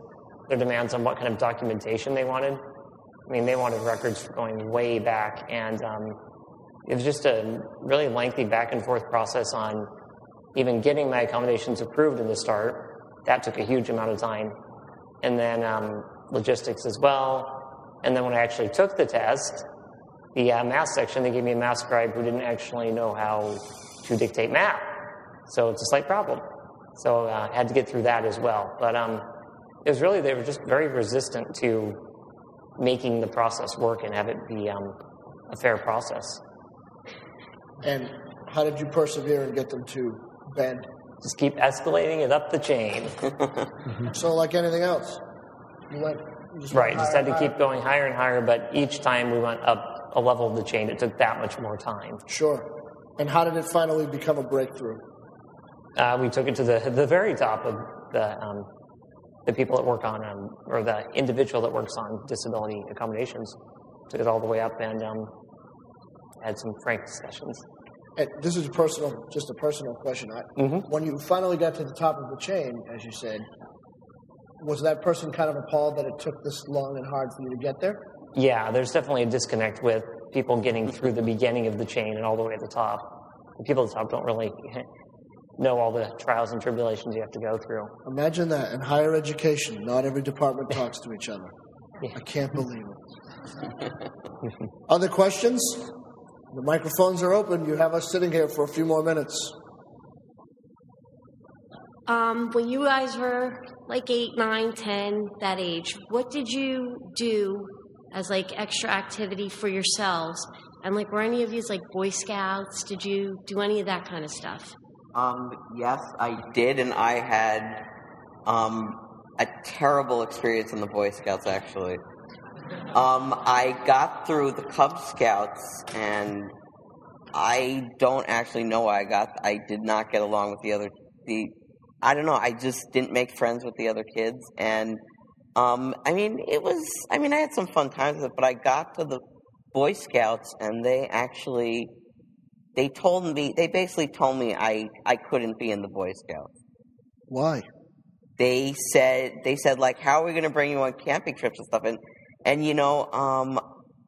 their demands on what kind of documentation they wanted. I mean, they wanted records going way back, and it was just a really lengthy back and forth process on even getting my accommodations approved in the start. That took a huge amount of time. And then logistics as well. And then when I actually took the test, the math section, they gave me a math scribe who didn't actually know how to dictate math. So it's a slight problem. So I had to get through that as well. But it was really, they were just very resistant to making the process work and have it be a fair process. And how did you persevere and get them to bend? Just keep escalating it up the chain. So like anything else? Just had to keep going higher and higher, but each time we went up a level of the chain, it took that much more time. Sure. And how did it finally become a breakthrough? We took it to the very top of the people that work on, or the individual that works on disability accommodations. Took it all the way up and had some frank discussions. And this is just a personal question. When you finally got to the top of the chain, as you said, was that person kind of appalled that it took this long and hard for you to get there? Yeah, there's definitely a disconnect with people getting through the beginning of the chain and all the way to the top. The people at the top don't really know all the trials and tribulations you have to go through. Imagine that. In higher education, not every department talks to each other. Yeah. I can't believe it. Other questions? The microphones are open. You have us sitting here for a few more minutes. When you guys were like 8, 9, 10, that age, what did you do as like extra activity for yourselves? And like, were any of you like Boy Scouts? Did you do any of that kind of stuff? Yes, I did, and I had a terrible experience in the Boy Scouts, actually. I got through the Cub Scouts, and I don't actually know why I did not get along with I don't know, I just didn't make friends with the other kids, and, I had some fun times with it, but I got to the Boy Scouts, and they basically told me I couldn't be in the Boy Scouts. Why? They said like, how are we going to bring you on camping trips and stuff? And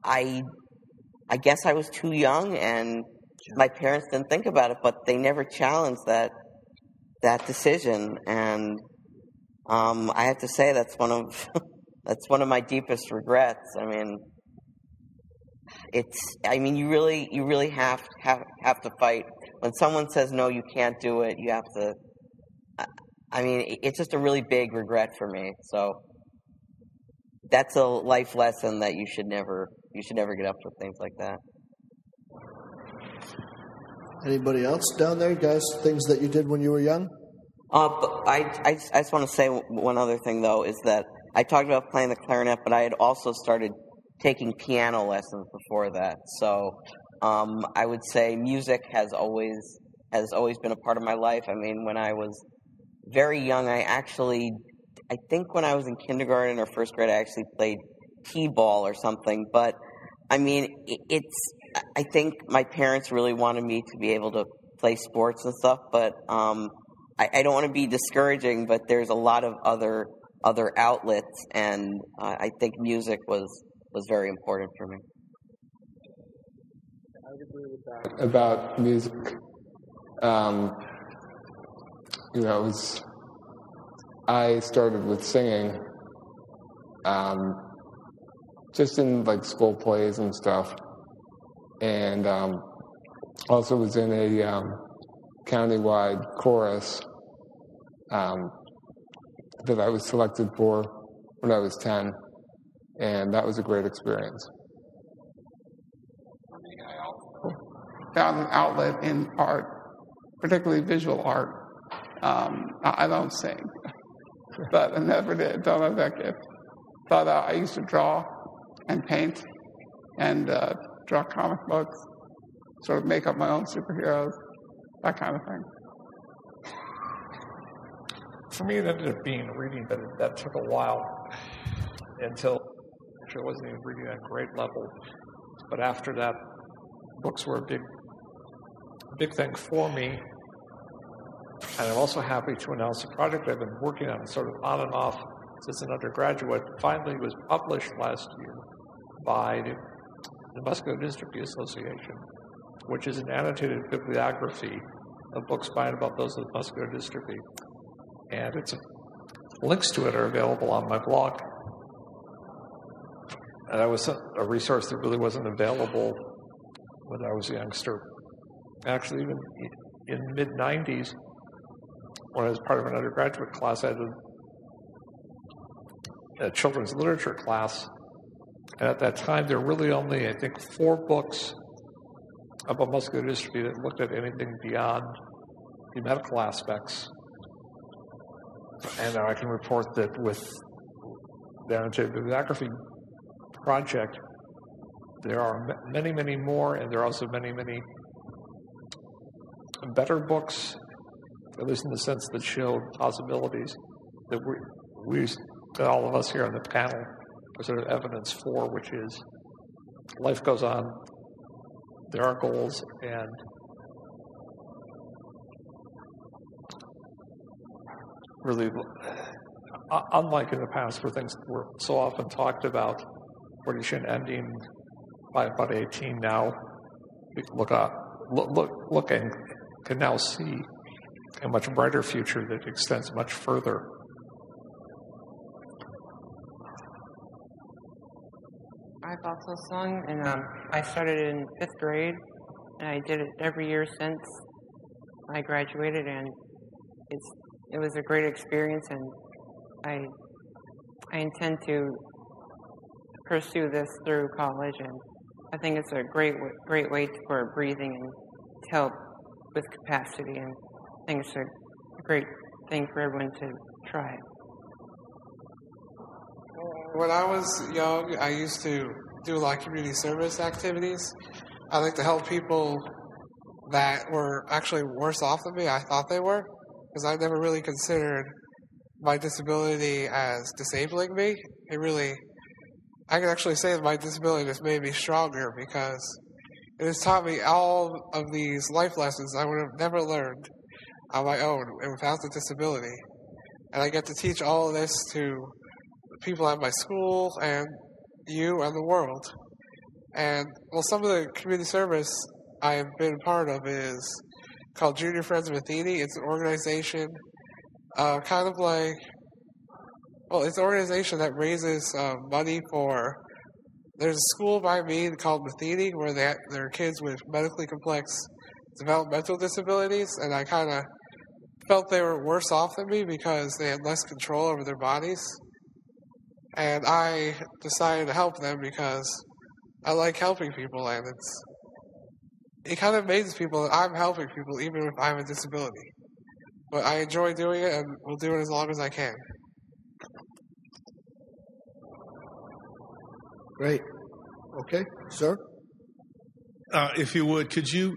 I guess I was too young, and my parents didn't think about it, but they never challenged that decision. And I have to say that's one of my deepest regrets. I mean, you really have to fight. When someone says no, you can't do it, you have to. It's just a really big regret for me. So that's a life lesson that you should never get up with things like that. Anybody else down there, guys? Things that you did when you were young? But I just want to say one other thing though, is that I talked about playing the clarinet, but I had also started taking piano lessons before that. So I would say music has always been a part of my life. I mean, when I was very young, I think when I was in kindergarten or first grade, I actually played t-ball or something. But I think my parents really wanted me to be able to play sports and stuff. But I don't want to be discouraging, but there's a lot of other outlets, and I think music was very important for me. I would agree with that about music. I started with singing, just in like school plays and stuff, and also was in a countywide chorus that I was selected for when I was 10, and that was a great experience. I also found an outlet in art, particularly visual art. I don't sing, but I never did. Don't have that gift. But I used to draw and paint and draw comic books, sort of make up my own superheroes, that kind of thing. For me, it ended up being reading, but that took a while until actually I wasn't even reading at a great level. But after that, books were a big thing for me. And I'm also happy to announce a project I've been working on sort of on and off since an undergraduate finally was published last year by the Muscular Dystrophy Association, which is an annotated bibliography of books by and about those with muscular dystrophy. And links to it are available on my blog. And that was a resource that really wasn't available when I was a youngster. Actually, even in the mid-90s, when I was part of an undergraduate class, I had a children's literature class. And at that time, there were really only, I think, 4 books about muscular dystrophy that looked at anything beyond the medical aspects. And I can report that with the annotated bibliography project, there are many, many more, and there are also many, many better books, at least in the sense that showed possibilities that that all of us here on the panel are sort of evidence for, which is life goes on, there are goals, and really, unlike in the past where things were so often talked about, British ending by about 18 now, we can look and can now see a much brighter future that extends much further. I've also sung, and I started in 5th grade, and I did it every year since I graduated, and it was a great experience, and I intend to pursue this through college, and I think it's a great way for breathing and to help with capacity, and I think it's a great thing for everyone to try. When I was young, I used to do a lot of community service activities. I like to help people that were actually worse off than me. I thought they were, because I never really considered my disability as disabling me. I can actually say that my disability has made me stronger, because it has taught me all of these life lessons I would have never learned on my own and without the disability. And I get to teach all of this to people at my school and you and the world. And, well, some of the community service I've been part of is called Junior Friends of Athene. It's an organization it's an organization that raises money for, there's a school by me called Athene where there are kids with medically complex developmental disabilities, and I kind of felt they were worse off than me because they had less control over their bodies. And I decided to help them because I like helping people, and it kind of amazes people that I'm helping people even if I have a disability. But I enjoy doing it, and will do it as long as I can. Great. Okay, sir? If you would, could you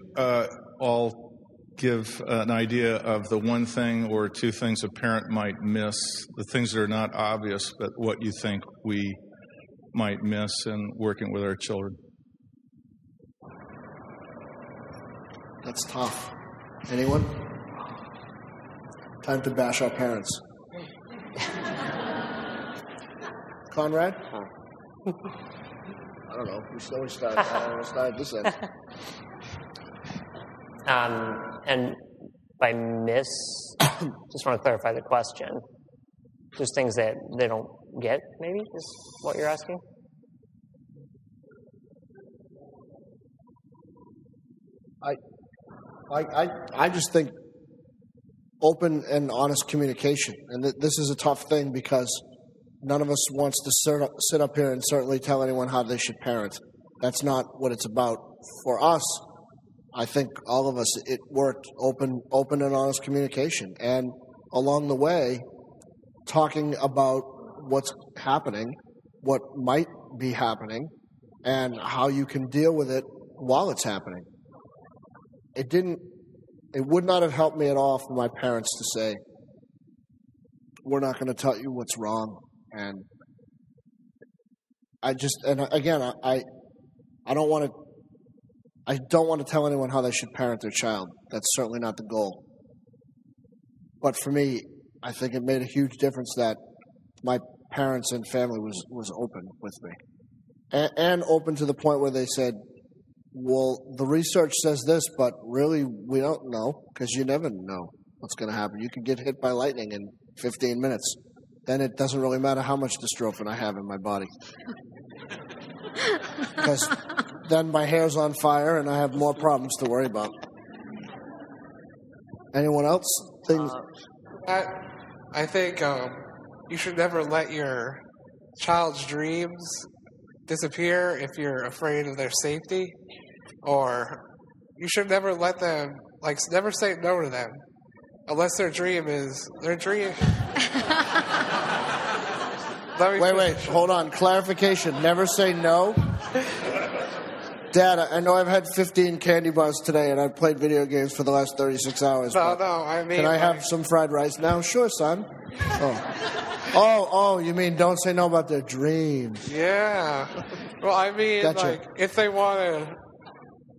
all give an idea of the one thing or 2 things a parent might miss, the things that are not obvious, but what you think we might miss in working with our children? That's tough. Anyone? Time to bash our parents. Conrad? I don't know. We should always start at this end. And by miss, just want to clarify the question. Just things that they don't get, maybe, is what you're asking? I just think open and honest communication. And this is a tough thing because none of us wants to sit up here and certainly tell anyone how they should parent. That's not what it's about. For us, I think all of us, it worked open and honest communication. And along the way, talking about what's happening, what might be happening, and how you can deal with it while it's happening. It would not have helped me at all for my parents to say, we're not going to tell you what's wrong. And I don't want to tell anyone how they should parent their child. That's certainly not the goal. But for me, I think it made a huge difference that my parents and family was open with me. And open to the point where they said, well, the research says this, but really we don't know, because you never know what's going to happen. You can get hit by lightning in 15 minutes. Then it doesn't really matter how much dystrophin I have in my body. Because then my hair's on fire and I have more problems to worry about. Anyone else? I think you should never let your child's dreams disappear if you're afraid of their safety, or you should never let them, never say no to them unless their dream is their dream. Wait, hold on. Clarification. Never say no. Dad, I know I've had 15 candy bars today and I've played video games for the last 36 hours. No, I mean... Can I have some fried rice now? Sure, son. Oh, you mean don't say no about their dreams. Yeah. Well, I mean, gotcha. if they want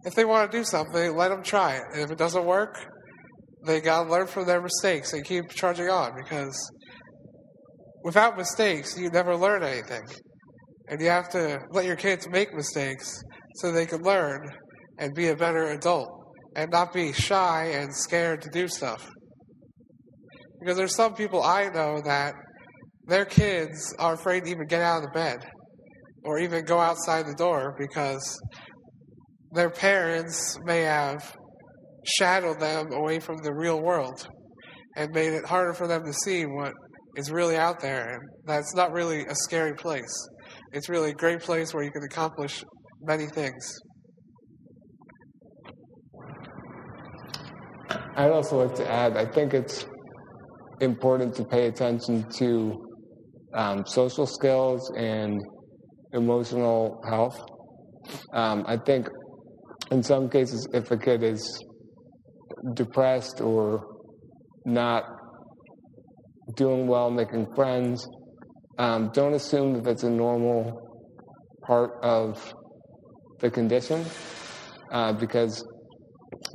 to do something, let them try it. And if it doesn't work, they got to learn from their mistakes and keep charging on, because without mistakes, you never learn anything. And you have to let your kids make mistakes so they can learn and be a better adult and not be shy and scared to do stuff. Because there's some people I know that their kids are afraid to even get out of the bed or even go outside the door because their parents may have shadowed them away from the real world and made it harder for them to see what is really out there. And that's not really a scary place. It's really a great place where you can accomplish many things. I'd also like to add, I think it's important to pay attention to social skills and emotional health. I think in some cases, if a kid is depressed or not doing well, making friends, don't assume that that's a normal part of the condition, because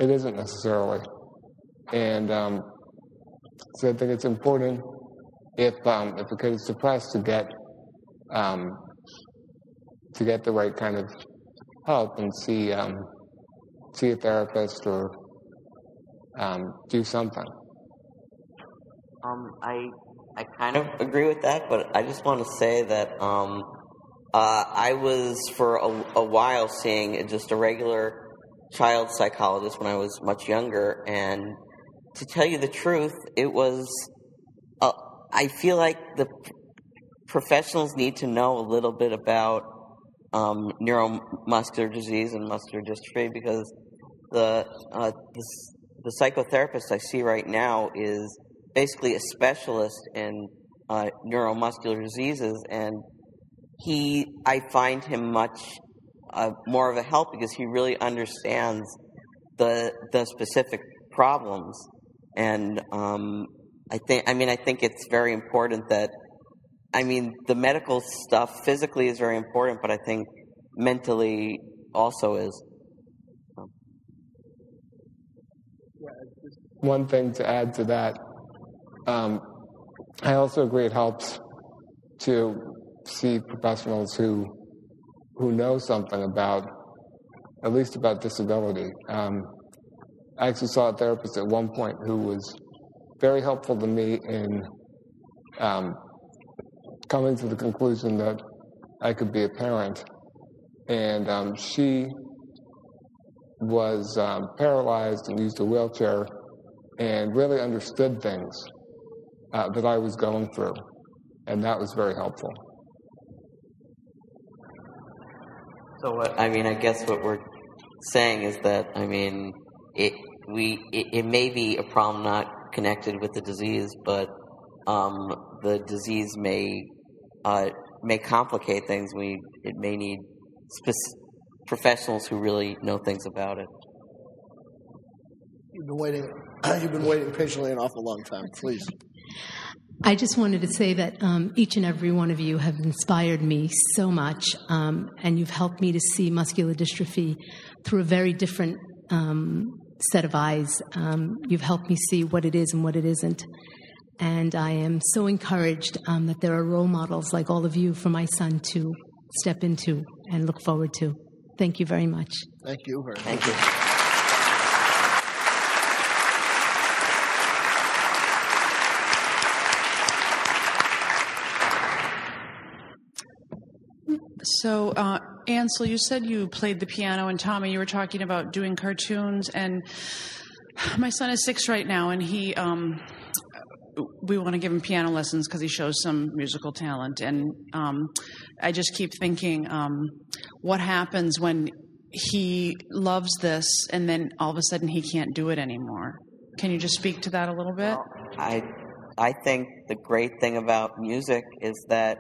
it isn't necessarily. And so I think it's important if a kid is depressed to get the right kind of help and see a therapist or do something. I kind of agree with that, but I just want to say that I was for a while seeing just a regular child psychologist when I was much younger, and to tell you the truth, it was I feel like the professionals need to know a little bit about neuromuscular disease and muscular dystrophy, because the psychotherapist I see right now is basically a specialist in neuromuscular diseases, and I find him much more of a help because he really understands the specific problems. And I think it's very important that, the medical stuff physically is very important, but I think mentally also is. One thing to add to that, I also agree it helps to see professionals who know something at least about disability. I actually saw a therapist at one point who was very helpful to me in coming to the conclusion that I could be a parent. And she was paralyzed and used a wheelchair and really understood things that I was going through. And that was very helpful. So I guess what we're saying is that, it may be a problem not connected with the disease, but the disease may complicate things. It may need professionals who really know things about it. You've been waiting patiently an awful long time. Please. I just wanted to say that each and every one of you have inspired me so much, and you've helped me to see muscular dystrophy through a very different set of eyes. You've helped me see what it is and what it isn't. And I am so encouraged that there are role models like all of you for my son to step into and look forward to. Thank you very much. Thank you very much. Thank you. So, Ansel, you said you played the piano, and Tommy, you were talking about doing cartoons, and my son is 6 right now, and we want to give him piano lessons because he shows some musical talent, and I just keep thinking, what happens when he loves this, and then all of a sudden he can't do it anymore? Can you just speak to that a little bit? I think the great thing about music is that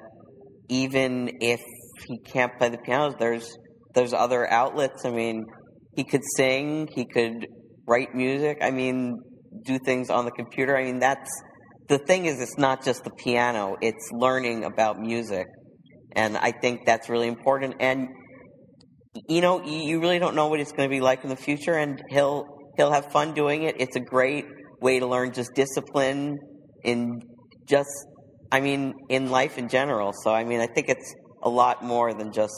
even if he can't play the piano, there's other outlets. He could sing, he could write music, do things on the computer. That's the thing is, it's not just the piano, it's learning about music. And I think that's really important. And, you really don't know what it's going to be like in the future, and he'll have fun doing it. It's a great way to learn just discipline in life in general. So, I think it's a lot more than just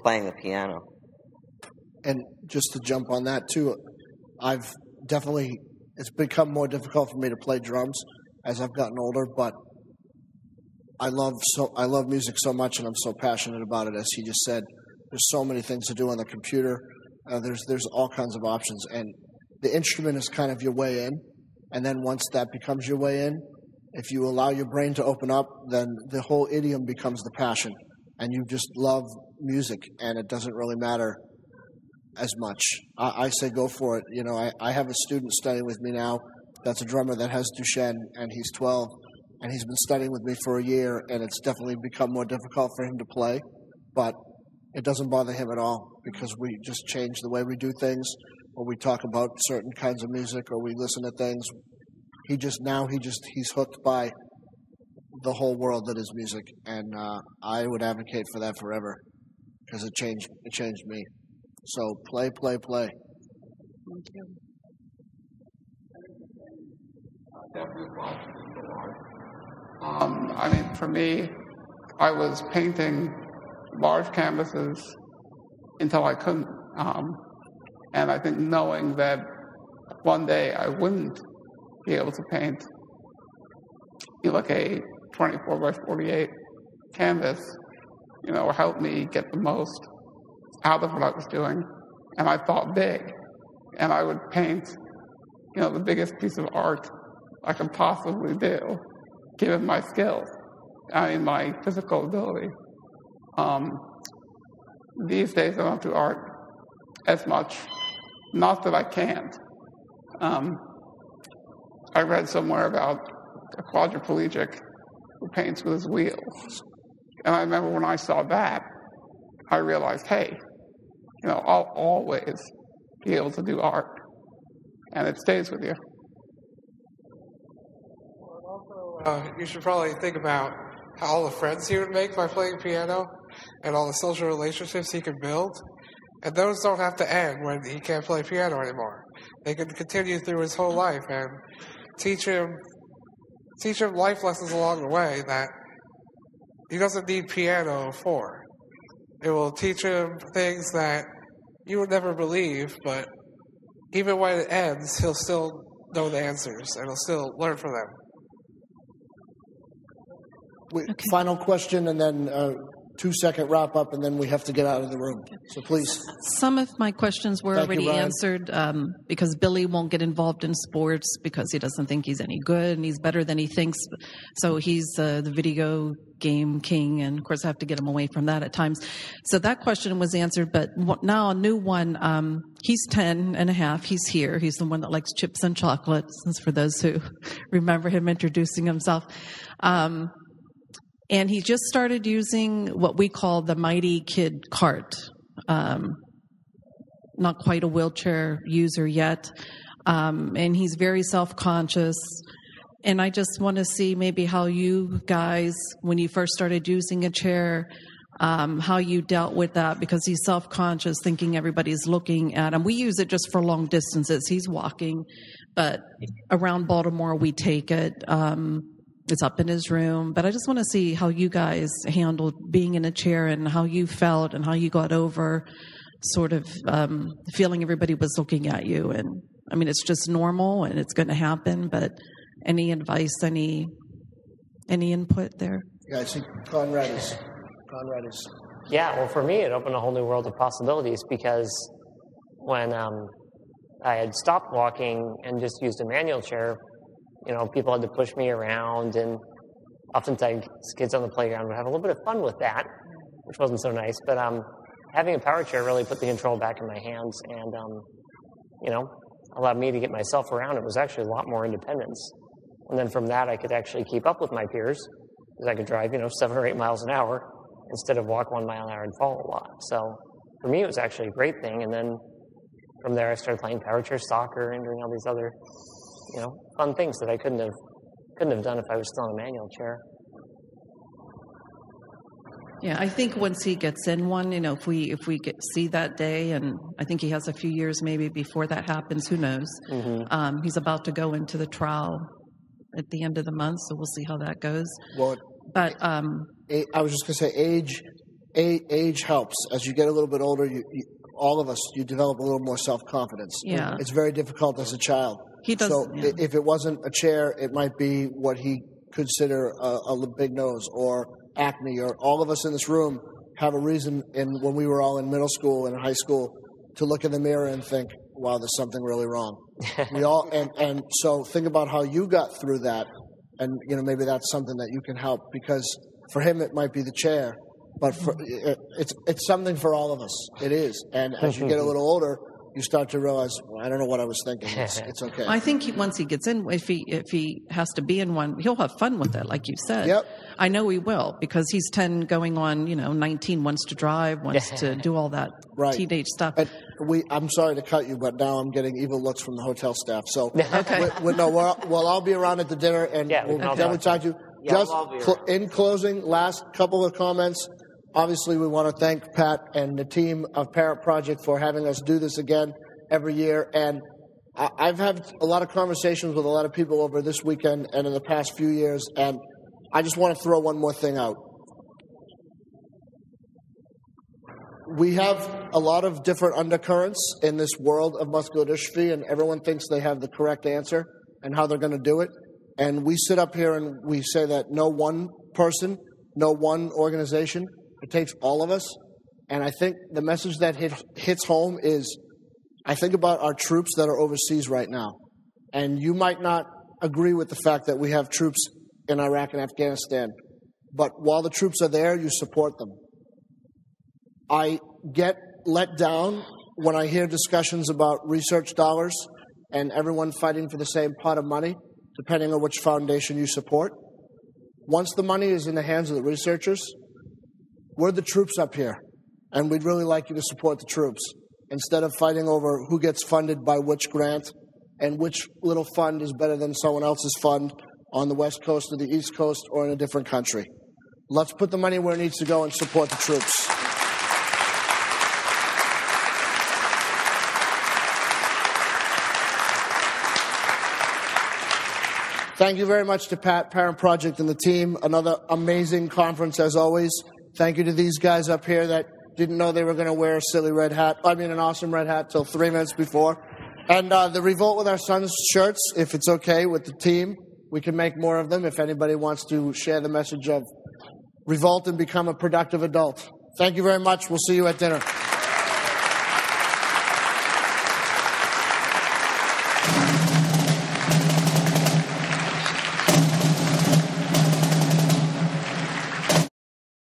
playing the piano. And just to jump on that too, it's become more difficult for me to play drums as I've gotten older, but I love music so much, and I'm so passionate about it. As he just said, there's so many things to do on the computer. There's all kinds of options, and the instrument is kind of your way in, and then once that becomes your way in, if you allow your brain to open up, then the whole idiom becomes the passion, and you just love music, and it doesn't really matter as much. I say go for it. I have a student studying with me now that's a drummer that has Duchenne, and he's 12, and he's been studying with me for a year, and it's definitely become more difficult for him to play, but it doesn't bother him at all, because we just change the way we do things, or we talk about certain kinds of music, or we listen to things. He's hooked by the whole world that is music, and I would advocate for that forever, because it changed me. So play. Thank you. For me, I was painting large canvases until I couldn't. And I think knowing that one day I wouldn't be able to paint like a 24 by 48 canvas, helped me get the most out of what I was doing. And I thought big. And I would paint, the biggest piece of art I could possibly do, given my skills, my physical ability. These days I don't do art as much. Not that I can't. I read somewhere about a quadriplegic who paints with his wheels. And I remember when I saw that, I realized, hey, I'll always be able to do art. And it stays with you. You should probably think about all the friends he would make by playing piano and all the social relationships he could build. And those don't have to end when he can't play piano anymore. They can continue through his whole life and teach him life lessons along the way that he doesn't need piano for. It will teach him things that you would never believe, but even when it ends, he'll still know the answers and he'll still learn from them. Final question, and then 2-second wrap up, and then we have to get out of the room. So please. Some of my questions were Thank you, already Ryan. answered because Billy won't get involved in sports because he doesn't think he's any good and he's better than he thinks. So he's the video game king, and of course I have to get him away from that at times. So that question was answered, but now a new one. He's 10 and a half. He's here. He's the one that likes chips and chocolates, for those who remember him introducing himself. And he just started using what we call the Mighty Kid cart. Not quite a wheelchair user yet. And he's very self-conscious. And I just want to see maybe how you guys, when you first started using a chair, how you dealt with that, because he's self-conscious, thinking everybody's looking at him. We use it just for long distances. He's walking, but around Baltimore we take it. It's up in his room. But I just want to see how you guys handled being in a chair and how you felt and how you got over sort of feeling everybody was looking at you. And I mean, it's just normal and it's going to happen, but any advice, any input there? Yeah, I think Conrad is. Yeah, well, for me, it opened a whole new world of possibilities, because when I had stopped walking and just used a manual chair, people had to push me around, and oftentimes kids on the playground would have a little bit of fun with that, which wasn't so nice. But having a power chair really put the control back in my hands and, allowed me to get myself around. It was actually a lot more independence. And then from that, I could actually keep up with my peers, because I could drive, 7 or 8 miles an hour instead of walk 1 mile an hour and fall a lot. So for me, it was actually a great thing. And then from there, I started playing power chair soccer and doing all these other fun things that I couldn't have done if I was still in a manual chair. Yeah, I think once he gets in one, if we see that day, and I think he has a few years maybe before that happens, who knows? Mm-hmm. He's about to go into the trial at the end of the month, so we'll see how that goes. Well, but I was just going to say age helps. As you get a little bit older, all of us, you develop a little more self-confidence. Yeah. It's very difficult as a child. He does. So yeah. if it wasn't a chair, it might be what he consider a big nose or acne, or all of us in this room have a reason when we were all in middle school and high school to look in the mirror and think, wow, there's something really wrong. We all and so think about how you got through that, and maybe that's something that you can help, because for him it might be the chair, but it's something for all of us. It is. And as you get a little older, you start to realize, well, I don't know what I was thinking. It's okay. I think once he gets in, if he has to be in one, he'll have fun with it, like you said. Yep. I know he will, because he's 10 going on, 19, wants to drive, wants to do all that teenage stuff. And I'm sorry to cut you, but now I'm getting evil looks from the hotel staff. So okay. we'll all be around at the dinner, and we'll talk to you. Yeah, In closing, last couple of comments. Obviously, we want to thank Pat and the team of Parent Project for having us do this again every year. And I've had a lot of conversations with a lot of people over this weekend and in the past few years, and I just want to throw one more thing out. We have a lot of different undercurrents in this world of muscular dystrophy, and everyone thinks they have the correct answer and how they're going to do it. And we sit up here and we say that no one person, no one organization, it takes all of us. And I think the message that hits home is, I think about our troops that are overseas right now. And you might not agree with the fact that we have troops in Iraq and Afghanistan, but while the troops are there, you support them. I get let down when I hear discussions about research dollars and everyone fighting for the same pot of money, depending on which foundation you support. Once the money is in the hands of the researchers, we're the troops up here, and we'd really like you to support the troops instead of fighting over who gets funded by which grant and which little fund is better than someone else's fund on the West Coast or the East Coast or in a different country. Let's put the money where it needs to go and support the troops. Thank you very much to Pat, Parent Project, and the team. Another amazing conference, as always. Thank you to these guys up here that didn't know they were going to wear a silly red hat. An awesome red hat till 3 minutes before. And the Revolt with Our Sons shirts, if it's okay with the team. we can make more of them if anybody wants to share the message of revolt and become a productive adult. Thank you very much. We'll see you at dinner.